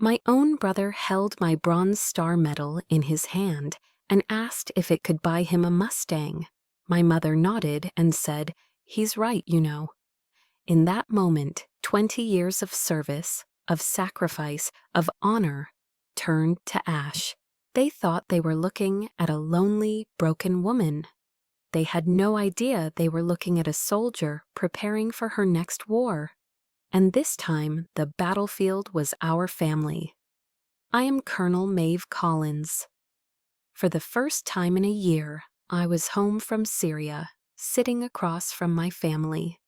My own brother held my Bronze Star medal in his hand and asked if it could buy him a Mustang. My mother nodded and said, "He's right, you know." In that moment, 20 years of service, of sacrifice, of honor, turned to ash. They thought they were looking at a lonely, broken woman. They had no idea they were looking at a soldier preparing for her next war. And this time, the battlefield was our family. I am Colonel Maeve Collins. For the first time in a year, I was home from Syria, sitting across from my family.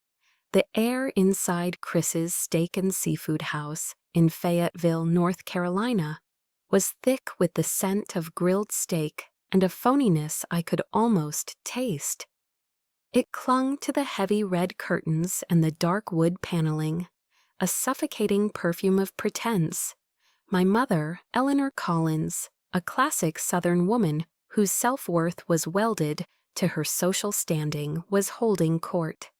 The air inside Chris's Steak and Seafood House in Fayetteville, North Carolina, was thick with the scent of grilled steak and a phoniness I could almost taste. It clung to the heavy red curtains and the dark wood paneling, a suffocating perfume of pretense. My mother, Eleanor Collins, a classic Southern woman whose self-worth was welded to her social standing, was holding court.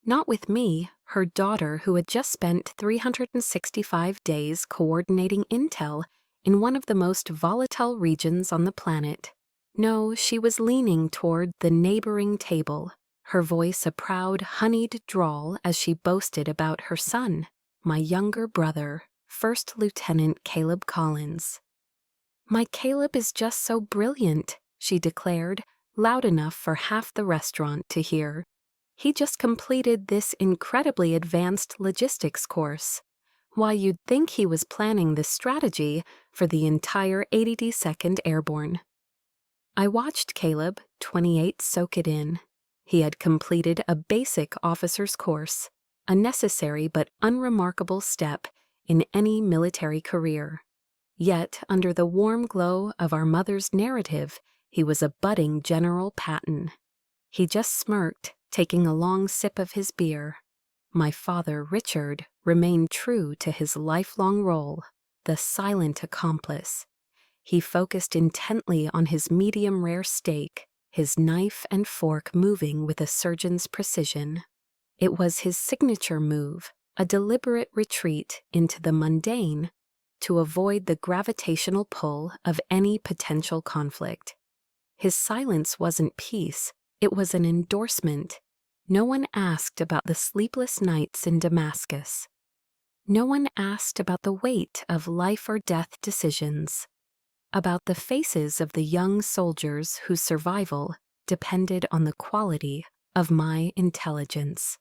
Not with me, her daughter who had just spent 365 days coordinating intel in one of the most volatile regions on the planet. No, she was leaning toward the neighboring table, her voice a proud, honeyed drawl as she boasted about her son, my younger brother, First Lieutenant Caleb Collins. "My Caleb is just so brilliant," she declared, loud enough for half the restaurant to hear. "He just completed this incredibly advanced logistics course. Why, you'd think he was planning this strategy for the entire 82nd Airborne." I watched Caleb, 28, soak it in. He had completed a basic officer's course, a necessary but unremarkable step in any military career. Yet, under the warm glow of our mother's narrative, he was a budding General Patton. He just smirked, taking a long sip of his beer. My father, Richard, remained true to his lifelong role, the silent accomplice. He focused intently on his medium-rare steak, his knife and fork moving with a surgeon's precision. It was his signature move, a deliberate retreat into the mundane to avoid the gravitational pull of any potential conflict. His silence wasn't peace, it was an endorsement. No one asked about the sleepless nights in Damascus. No one asked about the weight of life or death decisions, about the faces of the young soldiers whose survival depended on the quality of my intelligence.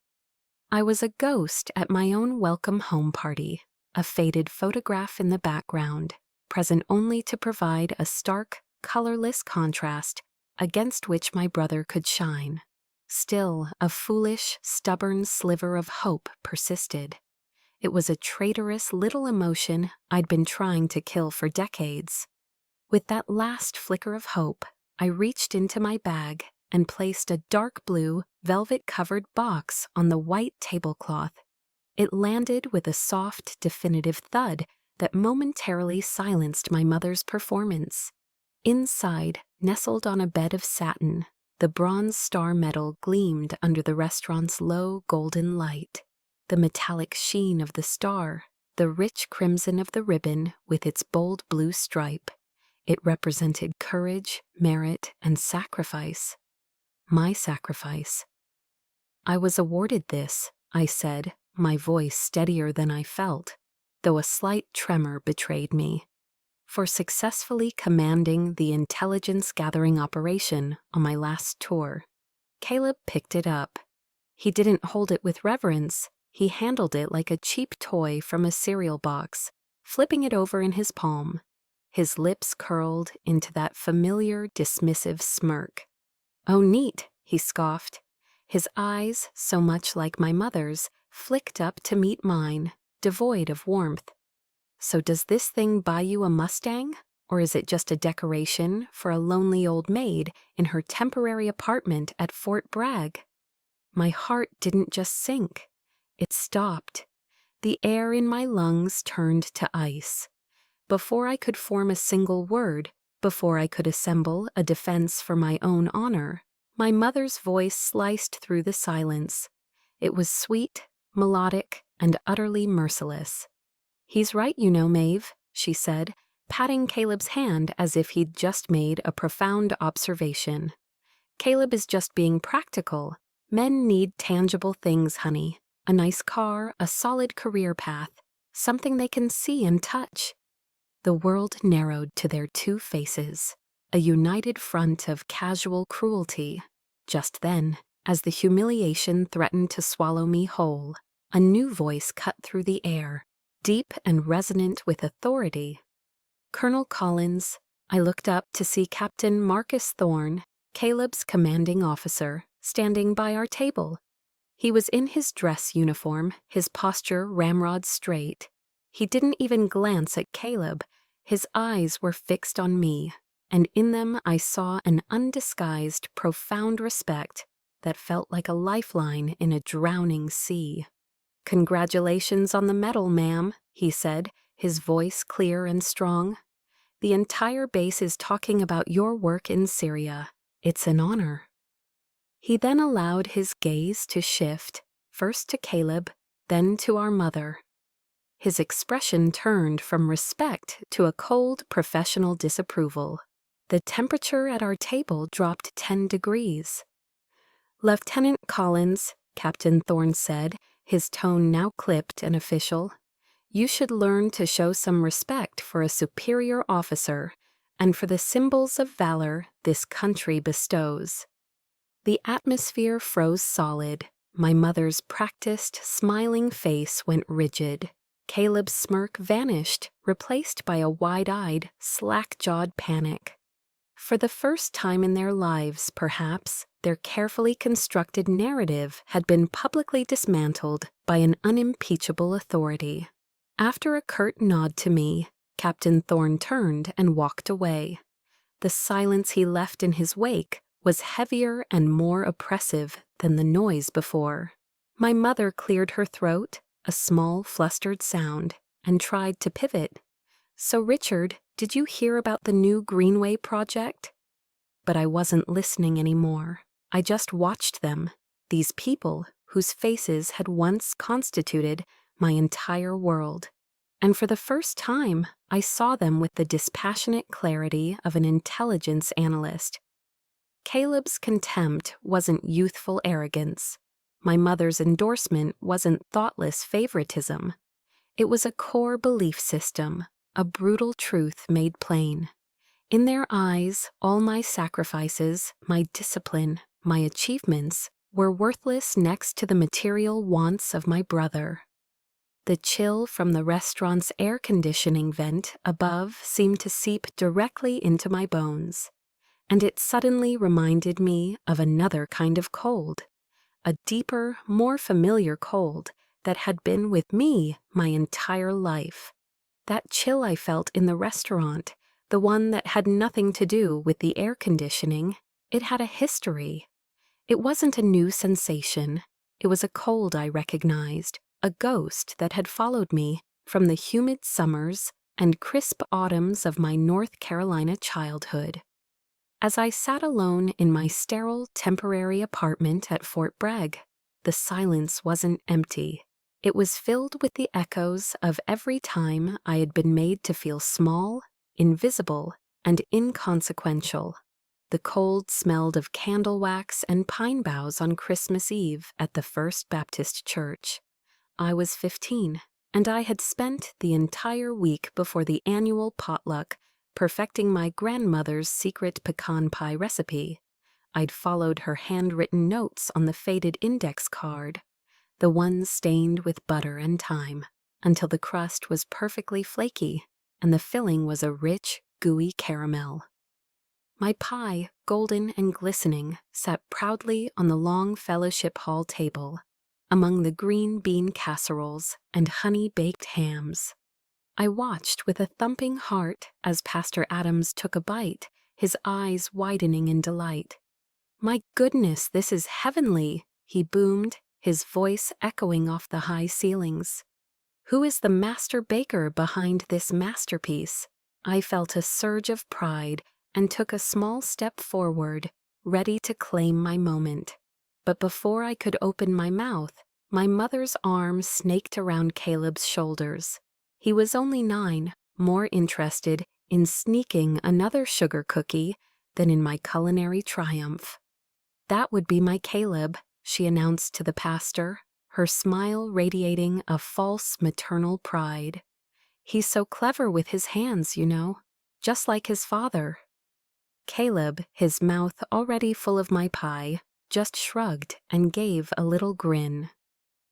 I was a ghost at my own welcome home party, a faded photograph in the background, present only to provide a stark, colorless contrast against which my brother could shine. Still, a foolish, stubborn sliver of hope persisted. It was a traitorous little emotion I'd been trying to kill for decades. With that last flicker of hope, I reached into my bag and placed a dark blue, velvet-covered box on the white tablecloth. It landed with a soft, definitive thud that momentarily silenced my mother's performance. Inside, nestled on a bed of satin, the Bronze Star medal gleamed under the restaurant's low, golden light. The metallic sheen of the star, the rich crimson of the ribbon with its bold blue stripe. It represented courage, merit, and sacrifice. My sacrifice. "I was awarded this," I said, my voice steadier than I felt, though a slight tremor betrayed me, "for successfully commanding the intelligence-gathering operation on my last tour." Caleb picked it up. He didn't hold it with reverence. He handled it like a cheap toy from a cereal box, flipping it over in his palm. His lips curled into that familiar, dismissive smirk. "Oh, neat," he scoffed. His eyes, so much like my mother's, flicked up to meet mine, devoid of warmth. "So does this thing buy you a Mustang, or is it just a decoration for a lonely old maid in her temporary apartment at Fort Bragg?" My heart didn't just sink. It stopped. The air in my lungs turned to ice. Before I could form a single word, before I could assemble a defense for my own honor, my mother's voice sliced through the silence. It was sweet, melodic, and utterly merciless. "He's right, you know, Maeve. she said, patting Caleb's hand as if he'd just made a profound observation. Caleb is just being practical. Men need tangible things, honey. A nice car, a solid career path, something they can see and touch. The world narrowed to their two faces, a united front of casual cruelty. Just then, as the humiliation threatened to swallow me whole, a new voice cut through the air, deep and resonant with authority. Colonel Collins. I looked up to see Captain Marcus Thorne, Caleb's commanding officer, standing by our table. He was in his dress uniform, his posture ramrod straight. He didn't even glance at Caleb. His eyes were fixed on me, and in them I saw an undisguised, profound respect that felt like a lifeline in a drowning sea. "Congratulations on the medal, ma'am," he said, his voice clear and strong. "The entire base is talking about your work in Syria. It's an honor." He then allowed his gaze to shift, first to Caleb, then to our mother. His expression turned from respect to a cold professional disapproval. The temperature at our table dropped 10 degrees. "Lieutenant Collins," Captain Thorne said, his tone now clipped and official, "you should learn to show some respect for a superior officer and for the symbols of valor this country bestows." The atmosphere froze solid. My mother's practiced, smiling face went rigid. Caleb's smirk vanished, replaced by a wide-eyed, slack-jawed panic. For the first time in their lives, perhaps, their carefully constructed narrative had been publicly dismantled by an unimpeachable authority. After a curt nod to me, Captain Thorne turned and walked away. The silence he left in his wake was heavier and more oppressive than the noise before. My mother cleared her throat, a small, flustered sound, and tried to pivot. "So, Richard, did you hear about the new Greenway project?" But I wasn't listening anymore. I just watched them, these people whose faces had once constituted my entire world. And for the first time, I saw them with the dispassionate clarity of an intelligence analyst. Caleb's contempt wasn't youthful arrogance. My mother's endorsement wasn't thoughtless favoritism. It was a core belief system, a brutal truth made plain. In their eyes, all my sacrifices, my discipline, my achievements were worthless next to the material wants of my brother. The chill from the restaurant's air conditioning vent above seemed to seep directly into my bones, and it suddenly reminded me of another kind of cold, a deeper, more familiar cold that had been with me my entire life. That chill I felt in the restaurant, the one that had nothing to do with the air conditioning, it had a history. It wasn't a new sensation. It was a cold I recognized, a ghost that had followed me from the humid summers and crisp autumns of my North Carolina childhood. As I sat alone in my sterile, temporary apartment at Fort Bragg, the silence wasn't empty. It was filled with the echoes of every time I had been made to feel small, invisible, and inconsequential. The cold smelled of candle wax and pine boughs on Christmas Eve at the First Baptist Church. I was 15, and I had spent the entire week before the annual potluck perfecting my grandmother's secret pecan pie recipe. I'd followed her handwritten notes on the faded index card, the ones stained with butter and thyme, until the crust was perfectly flaky and the filling was a rich, gooey caramel. My pie, golden and glistening, sat proudly on the long fellowship hall table, among the green bean casseroles and honey-baked hams. I watched with a thumping heart as Pastor Adams took a bite, his eyes widening in delight. "My goodness, this is heavenly," he boomed, his voice echoing off the high ceilings. "Who is the master baker behind this masterpiece?" I felt a surge of pride and took a small step forward, ready to claim my moment. But before I could open my mouth, my mother's arm snaked around Caleb's shoulders. He was only 9, more interested in sneaking another sugar cookie than in my culinary triumph. "That would be my Caleb," she announced to the pastor, her smile radiating a false maternal pride. "He's so clever with his hands, you know, just like his father." Caleb, his mouth already full of my pie, just shrugged and gave a little grin.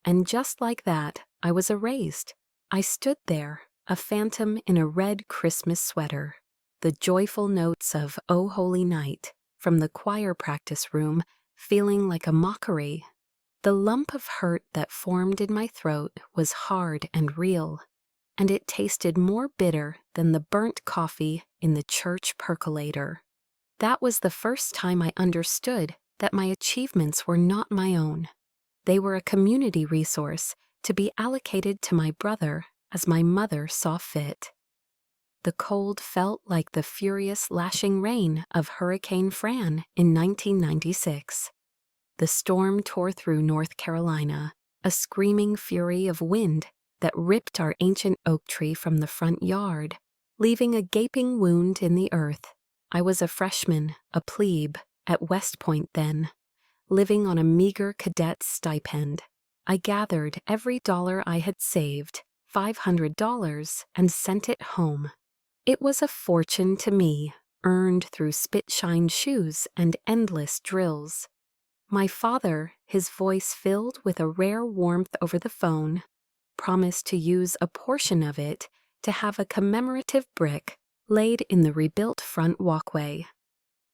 And just like that, I was erased. I stood there, a phantom in a red Christmas sweater. The joyful notes of "O Holy Night" from the choir practice room feeling like a mockery. The lump of hurt that formed in my throat was hard and real, and it tasted more bitter than the burnt coffee in the church percolator. That was the first time I understood that my achievements were not my own. They were a community resource to be allocated to my brother as my mother saw fit. The cold felt like the furious lashing rain of Hurricane Fran in 1996. The storm tore through North Carolina, a screaming fury of wind that ripped our ancient oak tree from the front yard, leaving a gaping wound in the earth. I was a freshman, a plebe, at West Point then, living on a meager cadet stipend. I gathered every dollar I had saved, $500, and sent it home. It was a fortune to me, earned through spit-shined shoes and endless drills. My father, his voice filled with a rare warmth over the phone, promised to use a portion of it to have a commemorative brick laid in the rebuilt front walkway.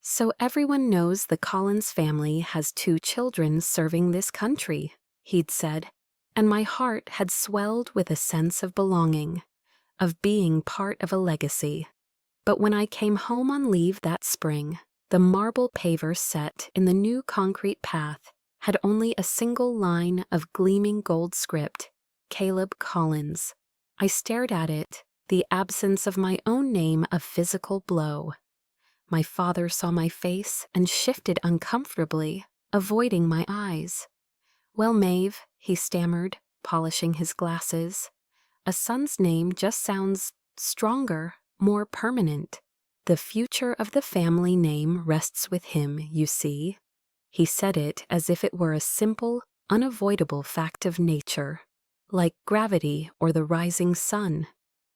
"So everyone knows the Collins family has 2 children serving this country," he'd said, and my heart had swelled with a sense of belonging, of being part of a legacy. But when I came home on leave that spring, the marble paver set in the new concrete path had only a single line of gleaming gold script, "Caleb Collins." I stared at it, the absence of my own name a physical blow. My father saw my face and shifted uncomfortably, avoiding my eyes. "Well, Maeve," he stammered, polishing his glasses, "a son's name just sounds stronger, more permanent. The future of the family name rests with him, you see." He said it as if it were a simple, unavoidable fact of nature, like gravity or the rising sun.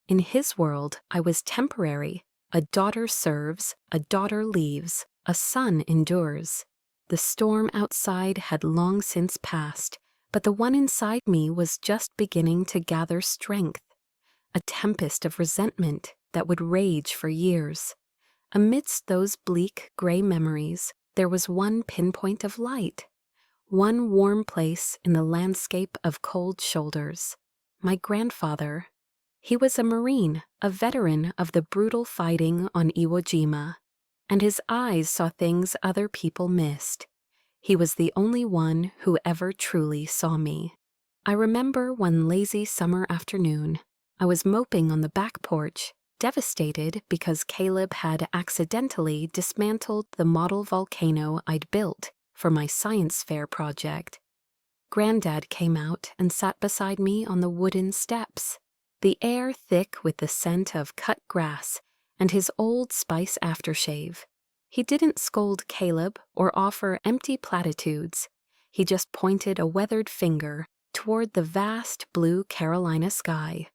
In his world, I was temporary. A daughter serves, a daughter leaves, a son endures. The storm outside had long since passed, but the one inside me was just beginning to gather strength. A tempest of resentment that would rage for years. Amidst those bleak, gray memories, there was one pinpoint of light, one warm place in the landscape of cold shoulders. My grandfather. He was a Marine, a veteran of the brutal fighting on Iwo Jima, and his eyes saw things other people missed. He was the only one who ever truly saw me. I remember one lazy summer afternoon, I was moping on the back porch, devastated because Caleb had accidentally dismantled the model volcano I'd built for my science fair project. Granddad came out and sat beside me on the wooden steps, the air thick with the scent of cut grass and his Old Spice aftershave. He didn't scold Caleb or offer empty platitudes. He just pointed a weathered finger toward the vast blue Carolina sky.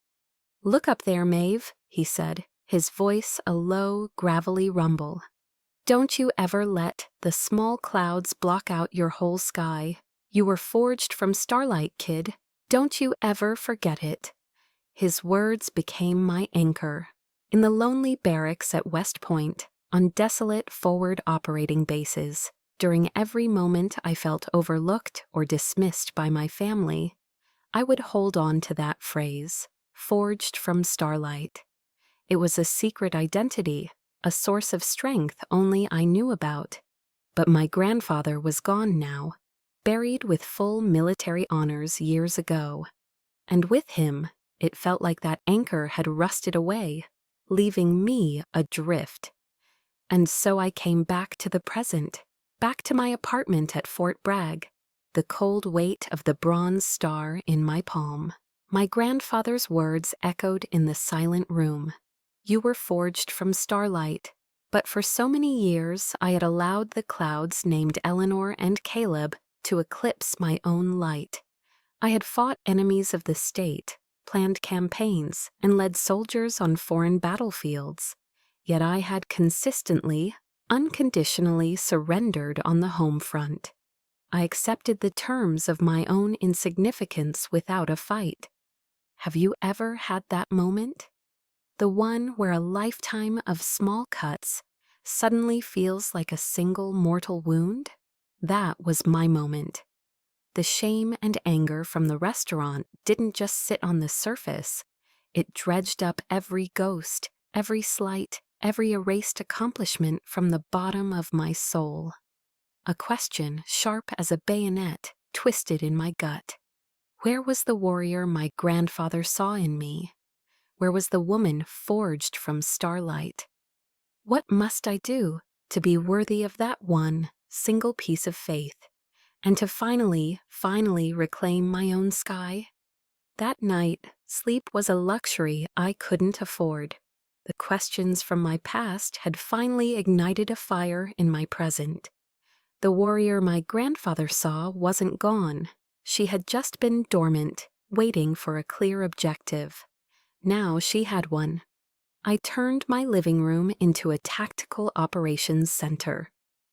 "Look up there, Maeve," he said, his voice a low, gravelly rumble. "Don't you ever let the small clouds block out your whole sky. You were forged from starlight, kid. Don't you ever forget it." His words became my anchor. In the lonely barracks at West Point, on desolate forward operating bases, during every moment I felt overlooked or dismissed by my family, I would hold on to that phrase, "forged from starlight." It was a secret identity, a source of strength only I knew about. But my grandfather was gone now, buried with full military honors years ago. And with him, it felt like that anchor had rusted away, leaving me adrift. And so I came back to the present, back to my apartment at Fort Bragg, the cold weight of the bronze star in my palm. My grandfather's words echoed in the silent room. You were forged from starlight. But for so many years I had allowed the clouds named Eleanor and Caleb to eclipse my own light. I had fought enemies of the state, planned campaigns, and led soldiers on foreign battlefields. Yet I had consistently, unconditionally surrendered on the home front. I accepted the terms of my own insignificance without a fight. Have you ever had that moment? The one where a lifetime of small cuts suddenly feels like a single mortal wound? That was my moment. The shame and anger from the restaurant didn't just sit on the surface. It dredged up every ghost, every slight, every erased accomplishment from the bottom of my soul. A question sharp as a bayonet twisted in my gut. Where was the warrior my grandfather saw in me? Where was the woman forged from starlight? What must I do to be worthy of that one single piece of faith, and to finally reclaim my own sky? That night, sleep was a luxury I couldn't afford. The questions from my past had finally ignited a fire in my present. The warrior my grandfather saw wasn't gone. She had just been dormant, waiting for a clear objective. Now she had one. I turned my living room into a tactical operations center.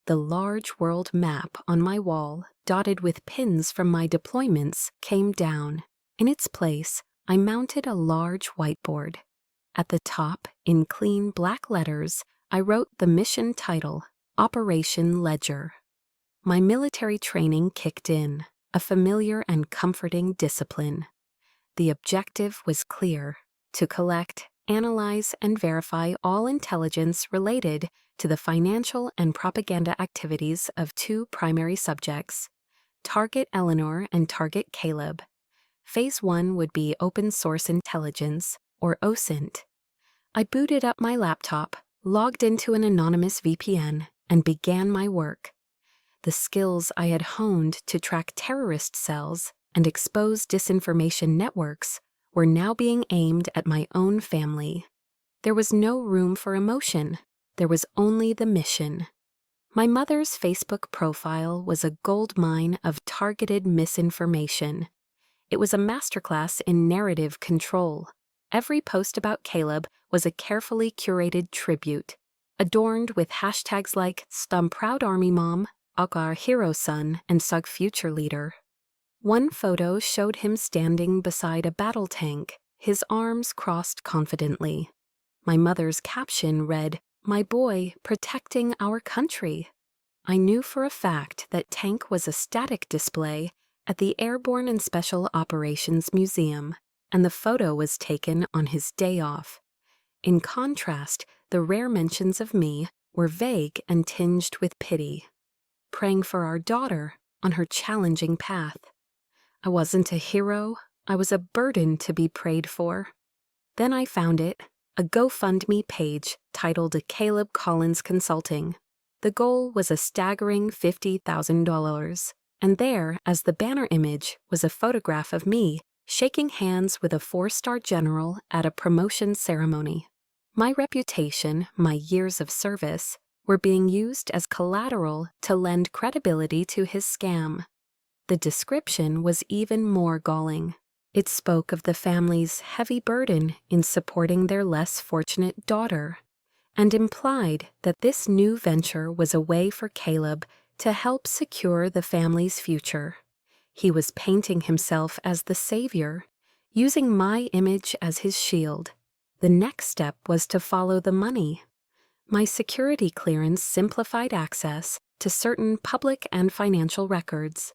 The large world map on my wall, dotted with pins from my deployments, came down. In its place, I mounted a large whiteboard. At the top, in clean black letters, I wrote the mission title, Operation Ledger. My military training kicked in, a familiar and comforting discipline. The objective was clear: to collect, analyze, and verify all intelligence related to the financial and propaganda activities of two primary subjects, Target Eleanor and Target Caleb. Phase 1 would be Open Source Intelligence, or OSINT. I booted up my laptop, logged into an anonymous VPN, and began my work. The skills I had honed to track terrorist cells and expose disinformation networks were now being aimed at my own family. There was no room for emotion. There was only the mission. My mother's Facebook profile was a goldmine of targeted misinformation. It was a masterclass in narrative control. Every post about Caleb was a carefully curated tribute, adorned with hashtags like "Stum Proud Army Mom," "Akar Hero Son," and "Sug Future Leader." One photo showed him standing beside a battle tank, his arms crossed confidently. My mother's caption read, "My boy protecting our country." I knew for a fact that tank was a static display at the Airborne and Special Operations Museum, and the photo was taken on his day off. In contrast, the rare mentions of me were vague and tinged with pity. Praying for our daughter on her challenging path. I wasn't a hero, I was a burden to be prayed for. Then I found it, a GoFundMe page titled Caleb Collins Consulting. The goal was a staggering $50,000, and there, as the banner image, was a photograph of me shaking hands with a 4-star general at a promotion ceremony. My reputation, my years of service, were being used as collateral to lend credibility to his scam. The description was even more galling. It spoke of the family's heavy burden in supporting their less fortunate daughter, and implied that this new venture was a way for Caleb to help secure the family's future. He was painting himself as the savior, using my image as his shield. The next step was to follow the money. My security clearance simplified access to certain public and financial records.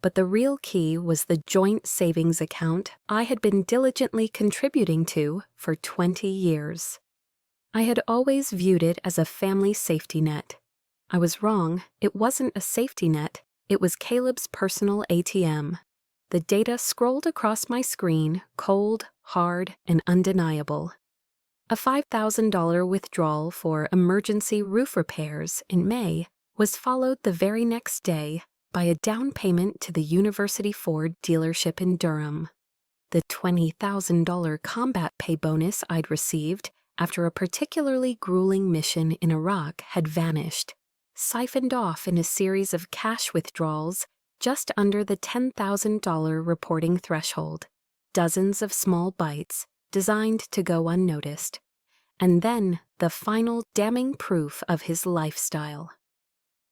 But the real key was the joint savings account I had been diligently contributing to for 20 years. I had always viewed it as a family safety net. I was wrong. It wasn't a safety net. It was Caleb's personal ATM. The data scrolled across my screen, cold, hard, and undeniable. A $5,000 withdrawal for emergency roof repairs in May was followed the very next day by a down payment to the University Ford dealership in Durham. The $20,000 combat pay bonus I'd received after a particularly grueling mission in Iraq had vanished, siphoned off in a series of cash withdrawals just under the $10,000 reporting threshold, dozens of small bites designed to go unnoticed, and then the final damning proof of his lifestyle.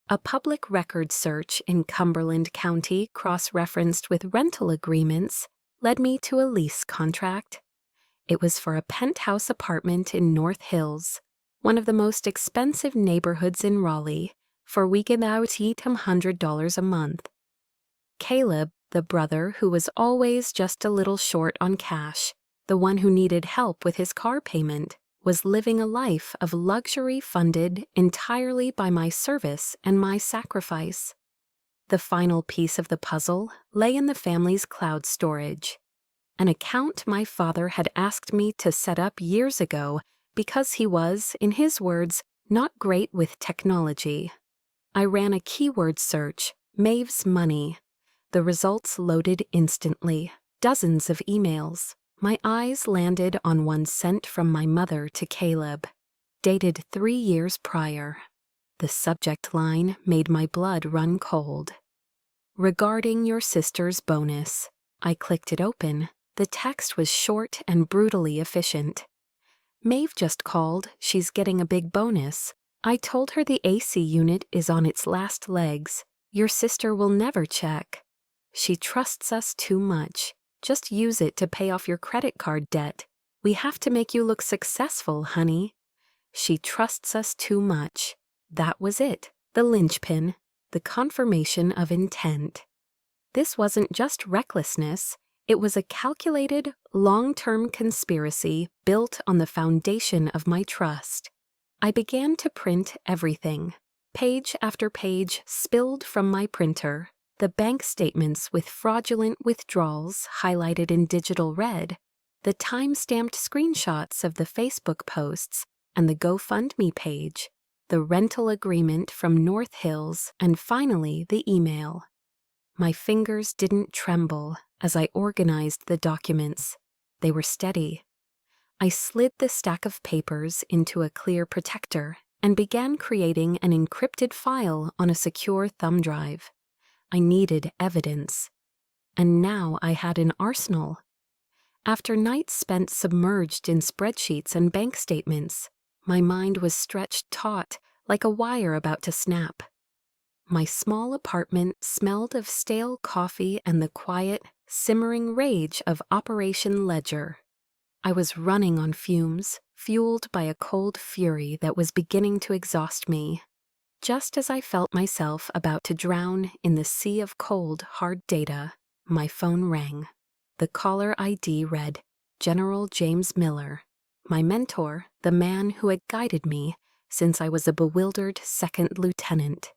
A public record search in Cumberland County cross-referenced with rental agreements led me to a lease contract. It was for a penthouse apartment in North Hills, one of the most expensive neighborhoods in Raleigh, for we give out $100 a month. Caleb, the brother who was always just a little short on cash, the one who needed help with his car payment, was living a life of luxury funded entirely by my service and my sacrifice. The final piece of the puzzle lay in the family's cloud storage, an account my father had asked me to set up years ago because he was, in his words, not great with technology. I ran a keyword search, Maeve's money. The results loaded instantly, dozens of emails. My eyes landed on one sent from my mother to Caleb, dated 3 years prior. The subject line made my blood run cold. Regarding your sister's bonus. I clicked it open. The text was short and brutally efficient. Maeve just called. She's getting a big bonus. I told her the AC unit is on its last legs. Your sister will never check. She trusts us too much. Just use it to pay off your credit card debt. We have to make you look successful, honey. She trusts us too much. That was it, the linchpin, the confirmation of intent. This wasn't just recklessness. It was a calculated, long-term conspiracy built on the foundation of my trust. I began to print everything. Page after page spilled from my printer. The bank statements with fraudulent withdrawals highlighted in digital red, the time-stamped screenshots of the Facebook posts and the GoFundMe page, the rental agreement from North Hills, and finally the email. My fingers didn't tremble as I organized the documents. They were steady. I slid the stack of papers into a clear protector and began creating an encrypted file on a secure thumb drive. I needed evidence. And now I had an arsenal. After nights spent submerged in spreadsheets and bank statements, my mind was stretched taut like a wire about to snap. My small apartment smelled of stale coffee and the quiet, simmering rage of Operation Ledger. I was running on fumes, fueled by a cold fury that was beginning to exhaust me. Just as I felt myself about to drown in the sea of cold, hard data, my phone rang. The caller ID read, General James Miller, my mentor, the man who had guided me since I was a bewildered second lieutenant.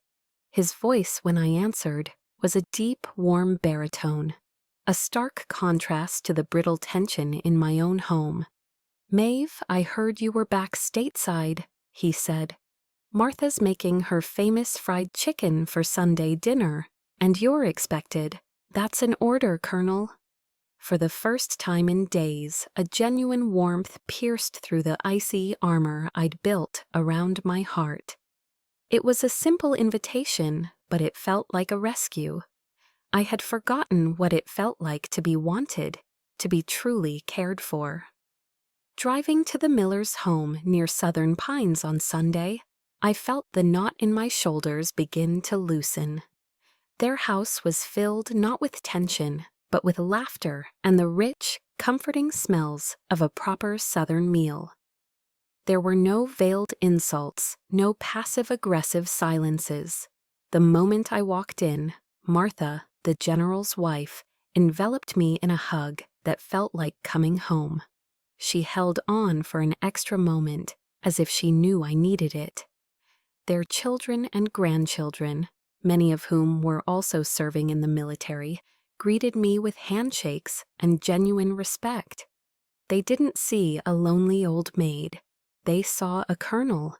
His voice, when I answered, was a deep, warm baritone, a stark contrast to the brittle tension in my own home. Maeve, I heard you were back stateside, he said. Martha's making her famous fried chicken for Sunday dinner, and you're expected. That's an order, Colonel. For the first time in days, a genuine warmth pierced through the icy armor I'd built around my heart. It was a simple invitation, but it felt like a rescue. I had forgotten what it felt like to be wanted, to be truly cared for. Driving to the Millers' home near Southern Pines on Sunday, I felt the knot in my shoulders begin to loosen. Their house was filled not with tension, but with laughter and the rich, comforting smells of a proper Southern meal. There were no veiled insults, no passive-aggressive silences. The moment I walked in, Martha, the general's wife, enveloped me in a hug that felt like coming home. She held on for an extra moment, as if she knew I needed it. Their children and grandchildren, many of whom were also serving in the military, greeted me with handshakes and genuine respect. They didn't see a lonely old maid. They saw a colonel.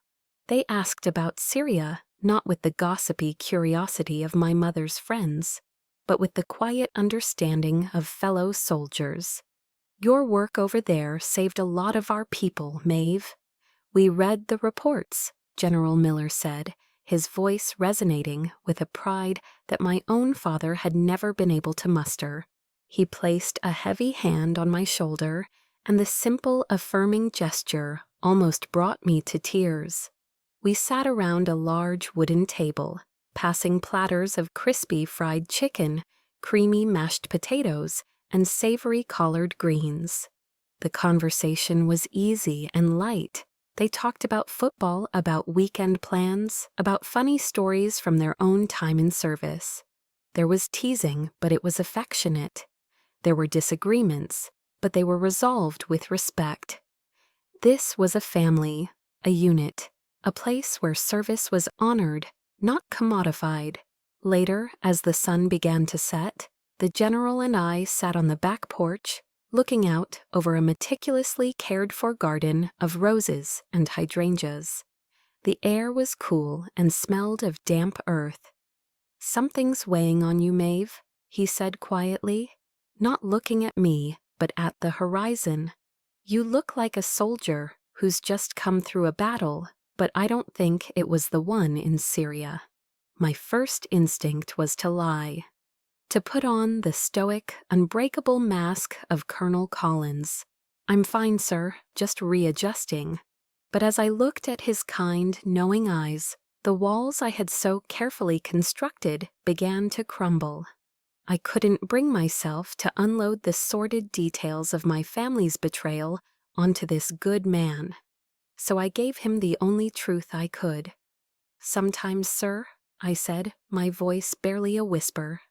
They asked about Syria, not with the gossipy curiosity of my mother's friends, but with the quiet understanding of fellow soldiers. Your work over there saved a lot of our people, Maeve, We read the reports, General Miller said, his voice resonating with a pride that my own father had never been able to muster. He placed a heavy hand on my shoulder, and the simple, affirming gesture almost brought me to tears. We sat around a large wooden table, passing platters of crispy fried chicken, creamy mashed potatoes, and savory collard greens. The conversation was easy and light. They talked about football, about weekend plans, about funny stories from their own time in service. There was teasing, but it was affectionate. There were disagreements, but they were resolved with respect. This was a family, a unit, a place where service was honored, not commodified. Later, as the sun began to set, the general and I sat on the back porch, looking out over a meticulously cared-for garden of roses and hydrangeas. The air was cool and smelled of damp earth. "Something's weighing on you, Maeve," he said quietly, not looking at me, but at the horizon. "You look like a soldier who's just come through a battle, but I don't think it was the one in Syria." My first instinct was to lie, to put on the stoic, unbreakable mask of Colonel Collins. "I'm fine, sir, just readjusting." But as I looked at his kind, knowing eyes, the walls I had so carefully constructed began to crumble. I couldn't bring myself to unload the sordid details of my family's betrayal onto this good man. So I gave him the only truth I could. "Sometimes, sir," I said, my voice barely a whisper,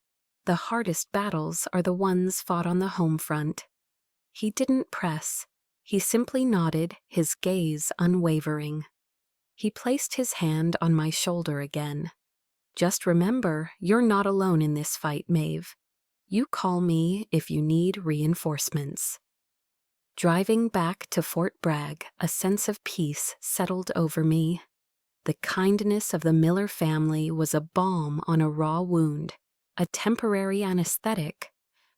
"the hardest battles are the ones fought on the home front." He didn't press. He simply nodded, his gaze unwavering. He placed his hand on my shoulder again. "Just remember, you're not alone in this fight, Maeve. You call me if you need reinforcements." Driving back to Fort Bragg, a sense of peace settled over me. The kindness of the Miller family was a balm on a raw wound, a temporary anesthetic.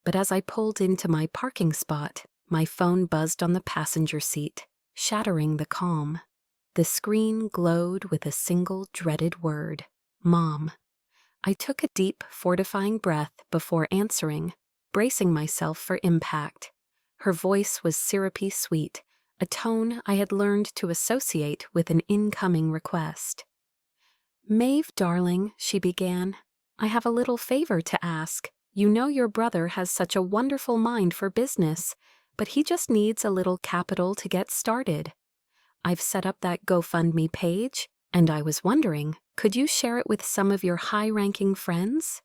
But as I pulled into my parking spot, my phone buzzed on the passenger seat, shattering the calm. The screen glowed with a single dreaded word: Mom. I took a deep, fortifying breath before answering, bracing myself for impact. Her voice was syrupy sweet, a tone I had learned to associate with an incoming request. "Maeve, darling," she began, "I have a little favor to ask. You know your brother has such a wonderful mind for business, but he just needs a little capital to get started. I've set up that GoFundMe page, and I was wondering, could you share it with some of your high-ranking friends?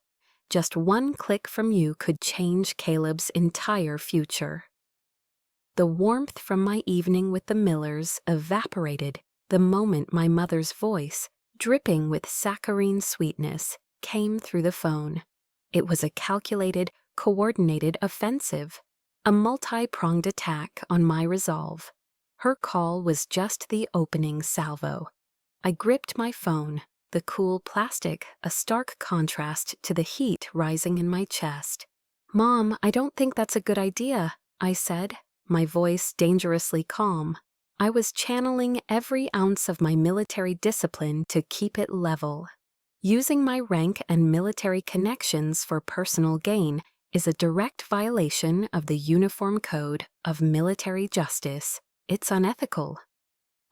Just one click from you could change Caleb's entire future." The warmth from my evening with the Millers evaporated the moment my mother's voice, dripping with saccharine sweetness, came through the phone. It was a calculated, coordinated offensive, a multi-pronged attack on my resolve. Her call was just the opening salvo. I gripped my phone, the cool plastic a stark contrast to the heat rising in my chest. "Mom, I don't think that's a good idea," I said, my voice dangerously calm. I was channeling every ounce of my military discipline to keep it level. Using my rank and military connections for personal gain is a direct violation of the Uniform Code of Military Justice. It's unethical.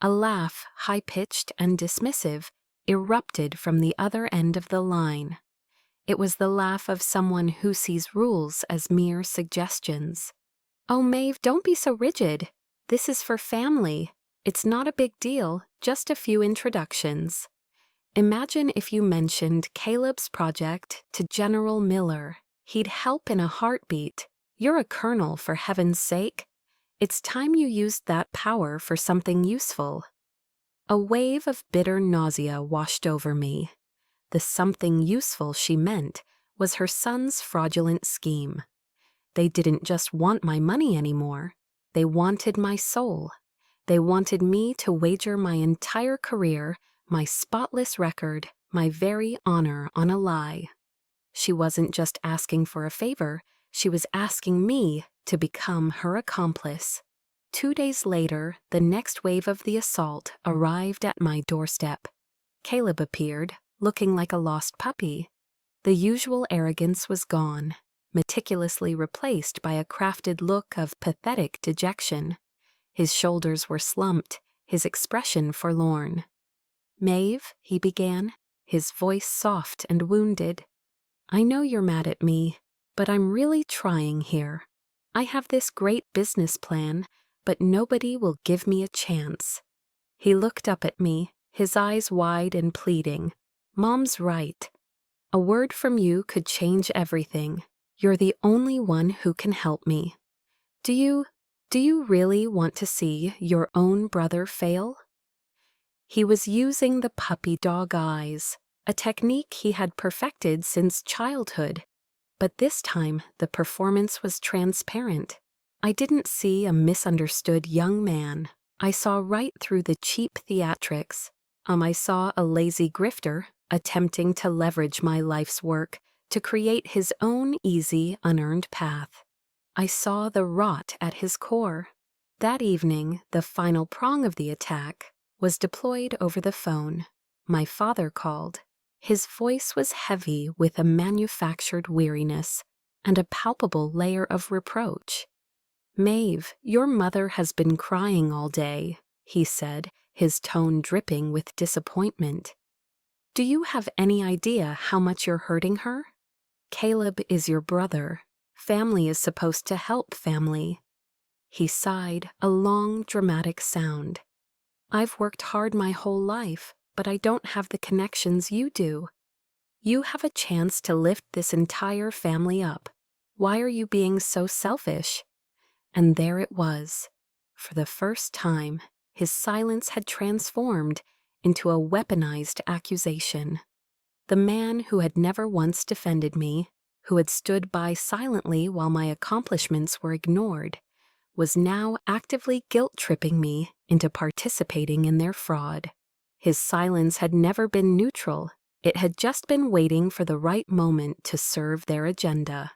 A laugh, high-pitched and dismissive, erupted from the other end of the line. It was the laugh of someone who sees rules as mere suggestions. "Oh, Maeve, don't be so rigid. This is for family. It's not a big deal, just a few introductions. Imagine if you mentioned Caleb's project to General Miller. He'd help in a heartbeat. You're a colonel, for heaven's sake. It's time you used that power for something useful." A wave of bitter nausea washed over me. The something useful she meant was her son's fraudulent scheme. They didn't just want my money anymore. They wanted my soul. They wanted me to wager my entire career, my spotless record, my very honor on a lie. She wasn't just asking for a favor, she was asking me to become her accomplice. 2 days later, the next wave of the assault arrived at my doorstep. Caleb appeared, looking like a lost puppy. The usual arrogance was gone, meticulously replaced by a crafted look of pathetic dejection. His shoulders were slumped, his expression forlorn. "Maeve," he began, his voice soft and wounded. "I know you're mad at me, but I'm really trying here. I have this great business plan, but nobody will give me a chance." He looked up at me, his eyes wide and pleading. "Mom's right. A word from you could change everything. You're the only one who can help me. Do you really want to see your own brother fail?" He was using the puppy dog eyes, a technique he had perfected since childhood. But this time, the performance was transparent. I didn't see a misunderstood young man. I saw right through the cheap theatrics. I saw a lazy grifter attempting to leverage my life's work to create his own easy, unearned path. I saw the rot at his core. That evening, the final prong of the attack was deployed over the phone. My father called. His voice was heavy with a manufactured weariness and a palpable layer of reproach. "Maeve, your mother has been crying all day," he said, his tone dripping with disappointment. "Do you have any idea how much you're hurting her? Caleb is your brother. Family is supposed to help family." He sighed, a long, dramatic sound. "I've worked hard my whole life, but I don't have the connections you do. You have a chance to lift this entire family up. Why are you being so selfish?" And there it was. For the first time, his silence had transformed into a weaponized accusation. The man who had never once defended me, who had stood by silently while my accomplishments were ignored, was now actively guilt-tripping me into participating in their fraud. His silence had never been neutral. It had just been waiting for the right moment to serve their agenda.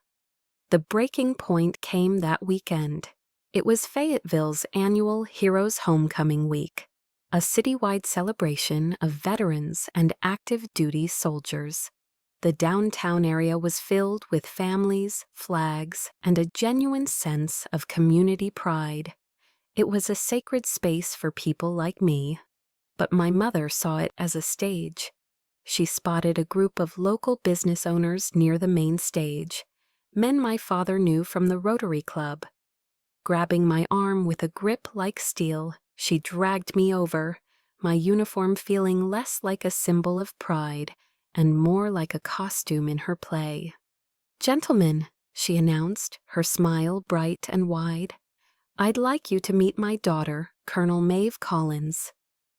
The breaking point came that weekend. It was Fayetteville's annual Heroes Homecoming Week, a citywide celebration of veterans and active duty soldiers. The downtown area was filled with families, flags, and a genuine sense of community pride. It was a sacred space for people like me, but my mother saw it as a stage. She spotted a group of local business owners near the main stage, men my father knew from the Rotary Club. Grabbing my arm with a grip like steel, she dragged me over, my uniform feeling less like a symbol of pride and more like a costume in her play. "Gentlemen," she announced, her smile bright and wide, "I'd like you to meet my daughter, Colonel Maeve Collins."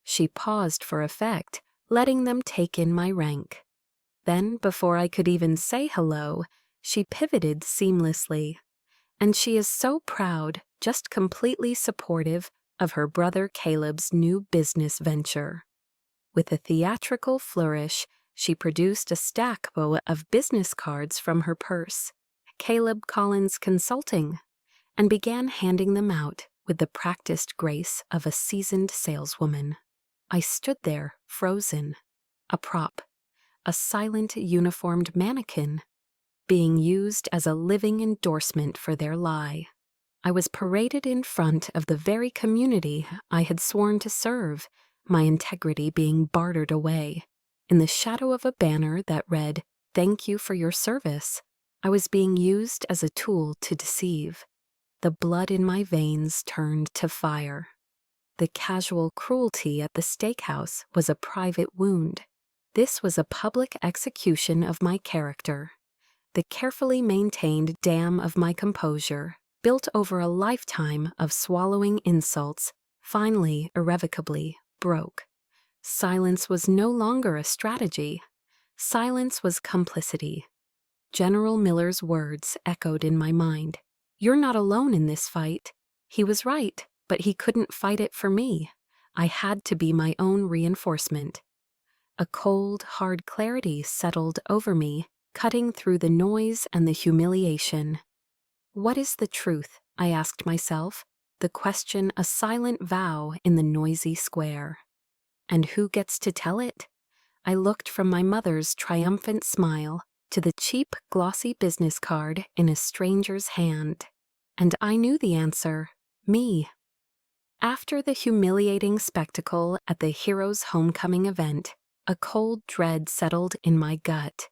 She paused for effect, letting them take in my rank. Then, before I could even say hello, she pivoted seamlessly. And she is so proud, just completely supportive of her brother Caleb's new business venture. With a theatrical flourish, she produced a stack of business cards from her purse, "Caleb Collins Consulting," and began handing them out with the practiced grace of a seasoned saleswoman. I stood there, frozen, a prop, a silent uniformed mannequin, being used as a living endorsement for their lie. I was paraded in front of the very community I had sworn to serve, my integrity being bartered away. In the shadow of a banner that read, "Thank you for your service," I was being used as a tool to deceive. The blood in my veins turned to fire. The casual cruelty at the steakhouse was a private wound. This was a public execution of my character. The carefully maintained dam of my composure, built over a lifetime of swallowing insults, finally, irrevocably, broke. Silence was no longer a strategy. Silence was complicity. General Miller's words echoed in my mind. "You're not alone in this fight." He was right, but he couldn't fight it for me. I had to be my own reinforcement. A cold, hard clarity settled over me, cutting through the noise and the humiliation. What is the truth? I asked myself. the question a silent vow in the noisy square. And who gets to tell it? I looked from my mother's triumphant smile to the cheap, glossy business card in a stranger's hand. And I knew the answer: me. After the humiliating spectacle at the hero's homecoming event, a cold dread settled in my gut.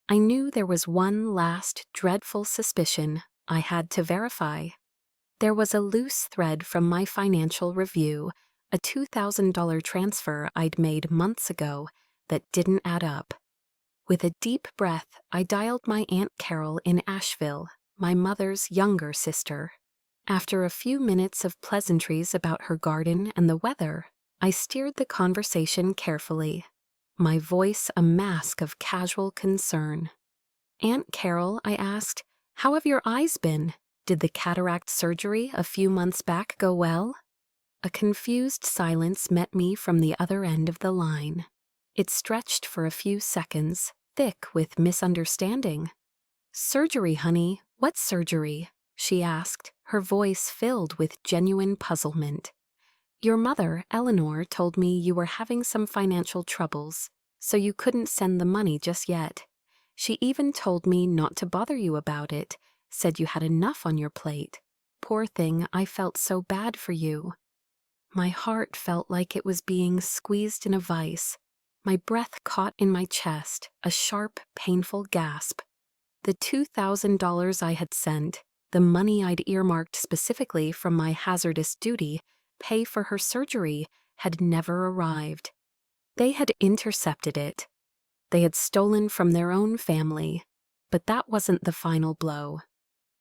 I knew there was one last dreadful suspicion I had to verify. There was a loose thread from my financial review, a $2,000 transfer I'd made months ago, that didn't add up. With a deep breath, I dialed my Aunt Carol in Asheville, my mother's younger sister. After a few minutes of pleasantries about her garden and the weather, I steered the conversation carefully, my voice a mask of casual concern. "Aunt Carol," I asked, "how have your eyes been? Did the cataract surgery a few months back go well?" A confused silence met me from the other end of the line. It stretched for a few seconds, thick with misunderstanding. "Surgery, honey. What surgery?" she asked, her voice filled with genuine puzzlement. "Your mother, Eleanor, told me you were having some financial troubles, so you couldn't send the money just yet. She even told me not to bother you about it, said you had enough on your plate. Poor thing, I felt so bad for you." My heart felt like it was being squeezed in a vice. My breath caught in my chest, a sharp, painful gasp. The $2,000 I had sent, the money I'd earmarked specifically from my hazardous duty, pay for her surgery, had never arrived. They had intercepted it. They had stolen from their own family. But that wasn't the final blow.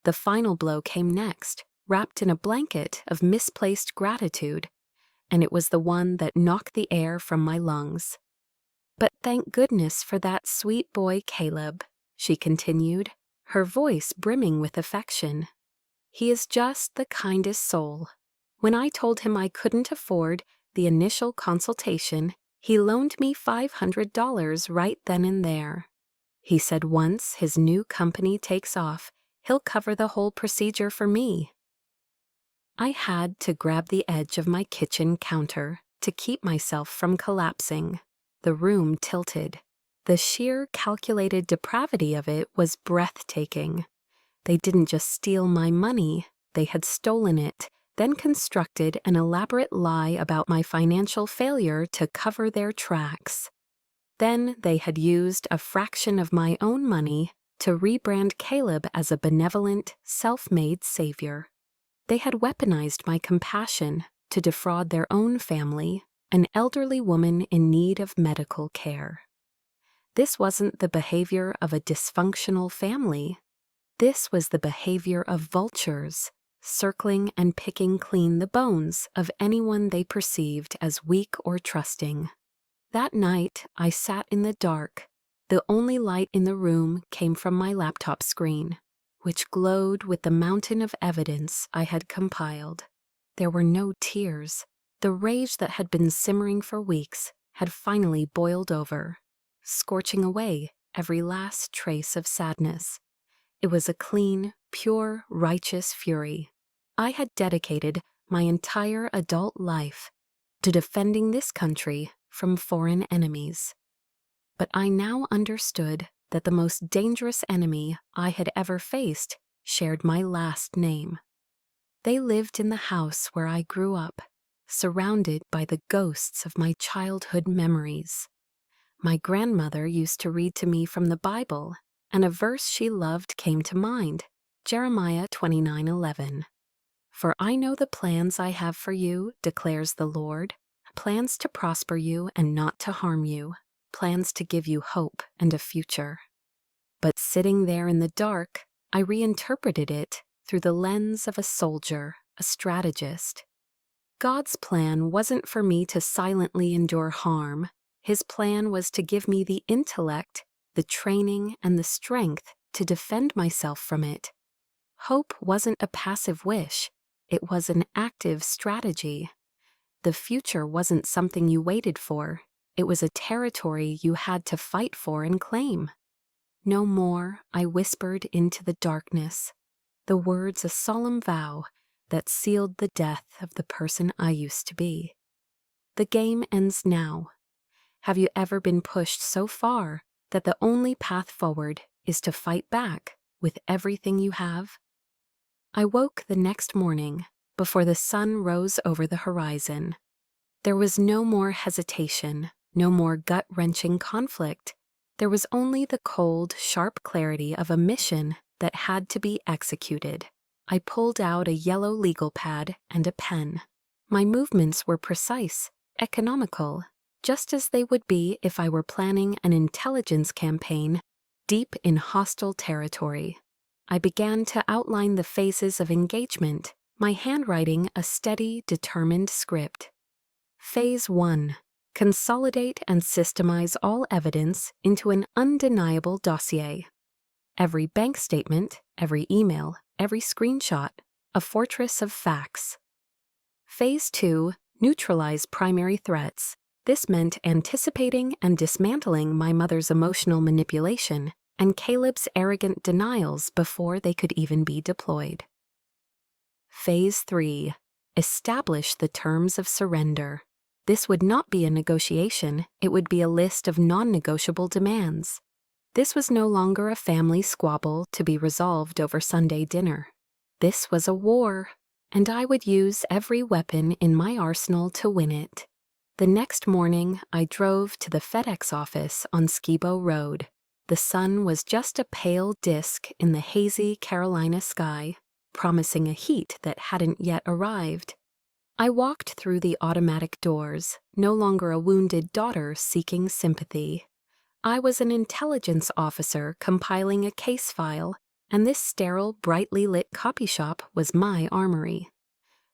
The final blow came next, wrapped in a blanket of misplaced gratitude, and it was the one that knocked the air from my lungs. "But thank goodness for that sweet boy Caleb," she continued, her voice brimming with affection. "He is just the kindest soul. When I told him I couldn't afford the initial consultation, he loaned me $500 right then and there. He said once his new company takes off, he'll cover the whole procedure for me." I had to grab the edge of my kitchen counter to keep myself from collapsing. The room tilted. The sheer calculated depravity of it was breathtaking. They didn't just steal my money, they had stolen it, then constructed an elaborate lie about my financial failure to cover their tracks. Then they had used a fraction of my own money to rebrand Caleb as a benevolent, self-made savior. They had weaponized my compassion to defraud their own family, an elderly woman in need of medical care. This wasn't the behavior of a dysfunctional family. This was the behavior of vultures, circling and picking clean the bones of anyone they perceived as weak or trusting. That night, I sat in the dark. The only light in the room came from my laptop screen, which glowed with the mountain of evidence I had compiled. There were no tears. The rage that had been simmering for weeks had finally boiled over, scorching away every last trace of sadness. It was a clean, pure, righteous fury. I had dedicated my entire adult life to defending this country from foreign enemies. But I now understood that the most dangerous enemy I had ever faced shared my last name. They lived in the house where I grew up, surrounded by the ghosts of my childhood memories. My grandmother used to read to me from the Bible, and a verse she loved came to mind, Jeremiah 29:11. "For I know the plans I have for you, declares the Lord, plans to prosper you and not to harm you, plans to give you hope and a future." But sitting there in the dark, I reinterpreted it through the lens of a soldier, a strategist. God's plan wasn't for me to silently endure harm. His plan was to give me the intellect, the training, and the strength to defend myself from it. Hope wasn't a passive wish. It was an active strategy. The future wasn't something you waited for. It was a territory you had to fight for and claim. "No more," I whispered into the darkness, the words a solemn vow that sealed the death of the person I used to be. The game ends now. Have you ever been pushed so far that the only path forward is to fight back with everything you have? I woke the next morning before the sun rose over the horizon. There was no more hesitation, no more gut-wrenching conflict. There was only the cold, sharp clarity of a mission that had to be executed. I pulled out a yellow legal pad and a pen. My movements were precise, economical, just as they would be if I were planning an intelligence campaign deep in hostile territory. I began to outline the phases of engagement, my handwriting a steady, determined script. Phase 1. Consolidate and systemize all evidence into an undeniable dossier. Every bank statement, every email, every screenshot, a fortress of facts. Phase 2. Neutralize primary threats. This meant anticipating and dismantling my mother's emotional manipulation and Caleb's arrogant denials before they could even be deployed. Phase 3. Establish the terms of surrender. This would not be a negotiation, it would be a list of non-negotiable demands. This was no longer a family squabble to be resolved over Sunday dinner. This was a war, and I would use every weapon in my arsenal to win it. The next morning, I drove to the FedEx office on Skibo Road. The sun was just a pale disk in the hazy Carolina sky, promising a heat that hadn't yet arrived. I walked through the automatic doors, no longer a wounded daughter seeking sympathy. I was an intelligence officer compiling a case file, and this sterile, brightly lit copy shop was my armory.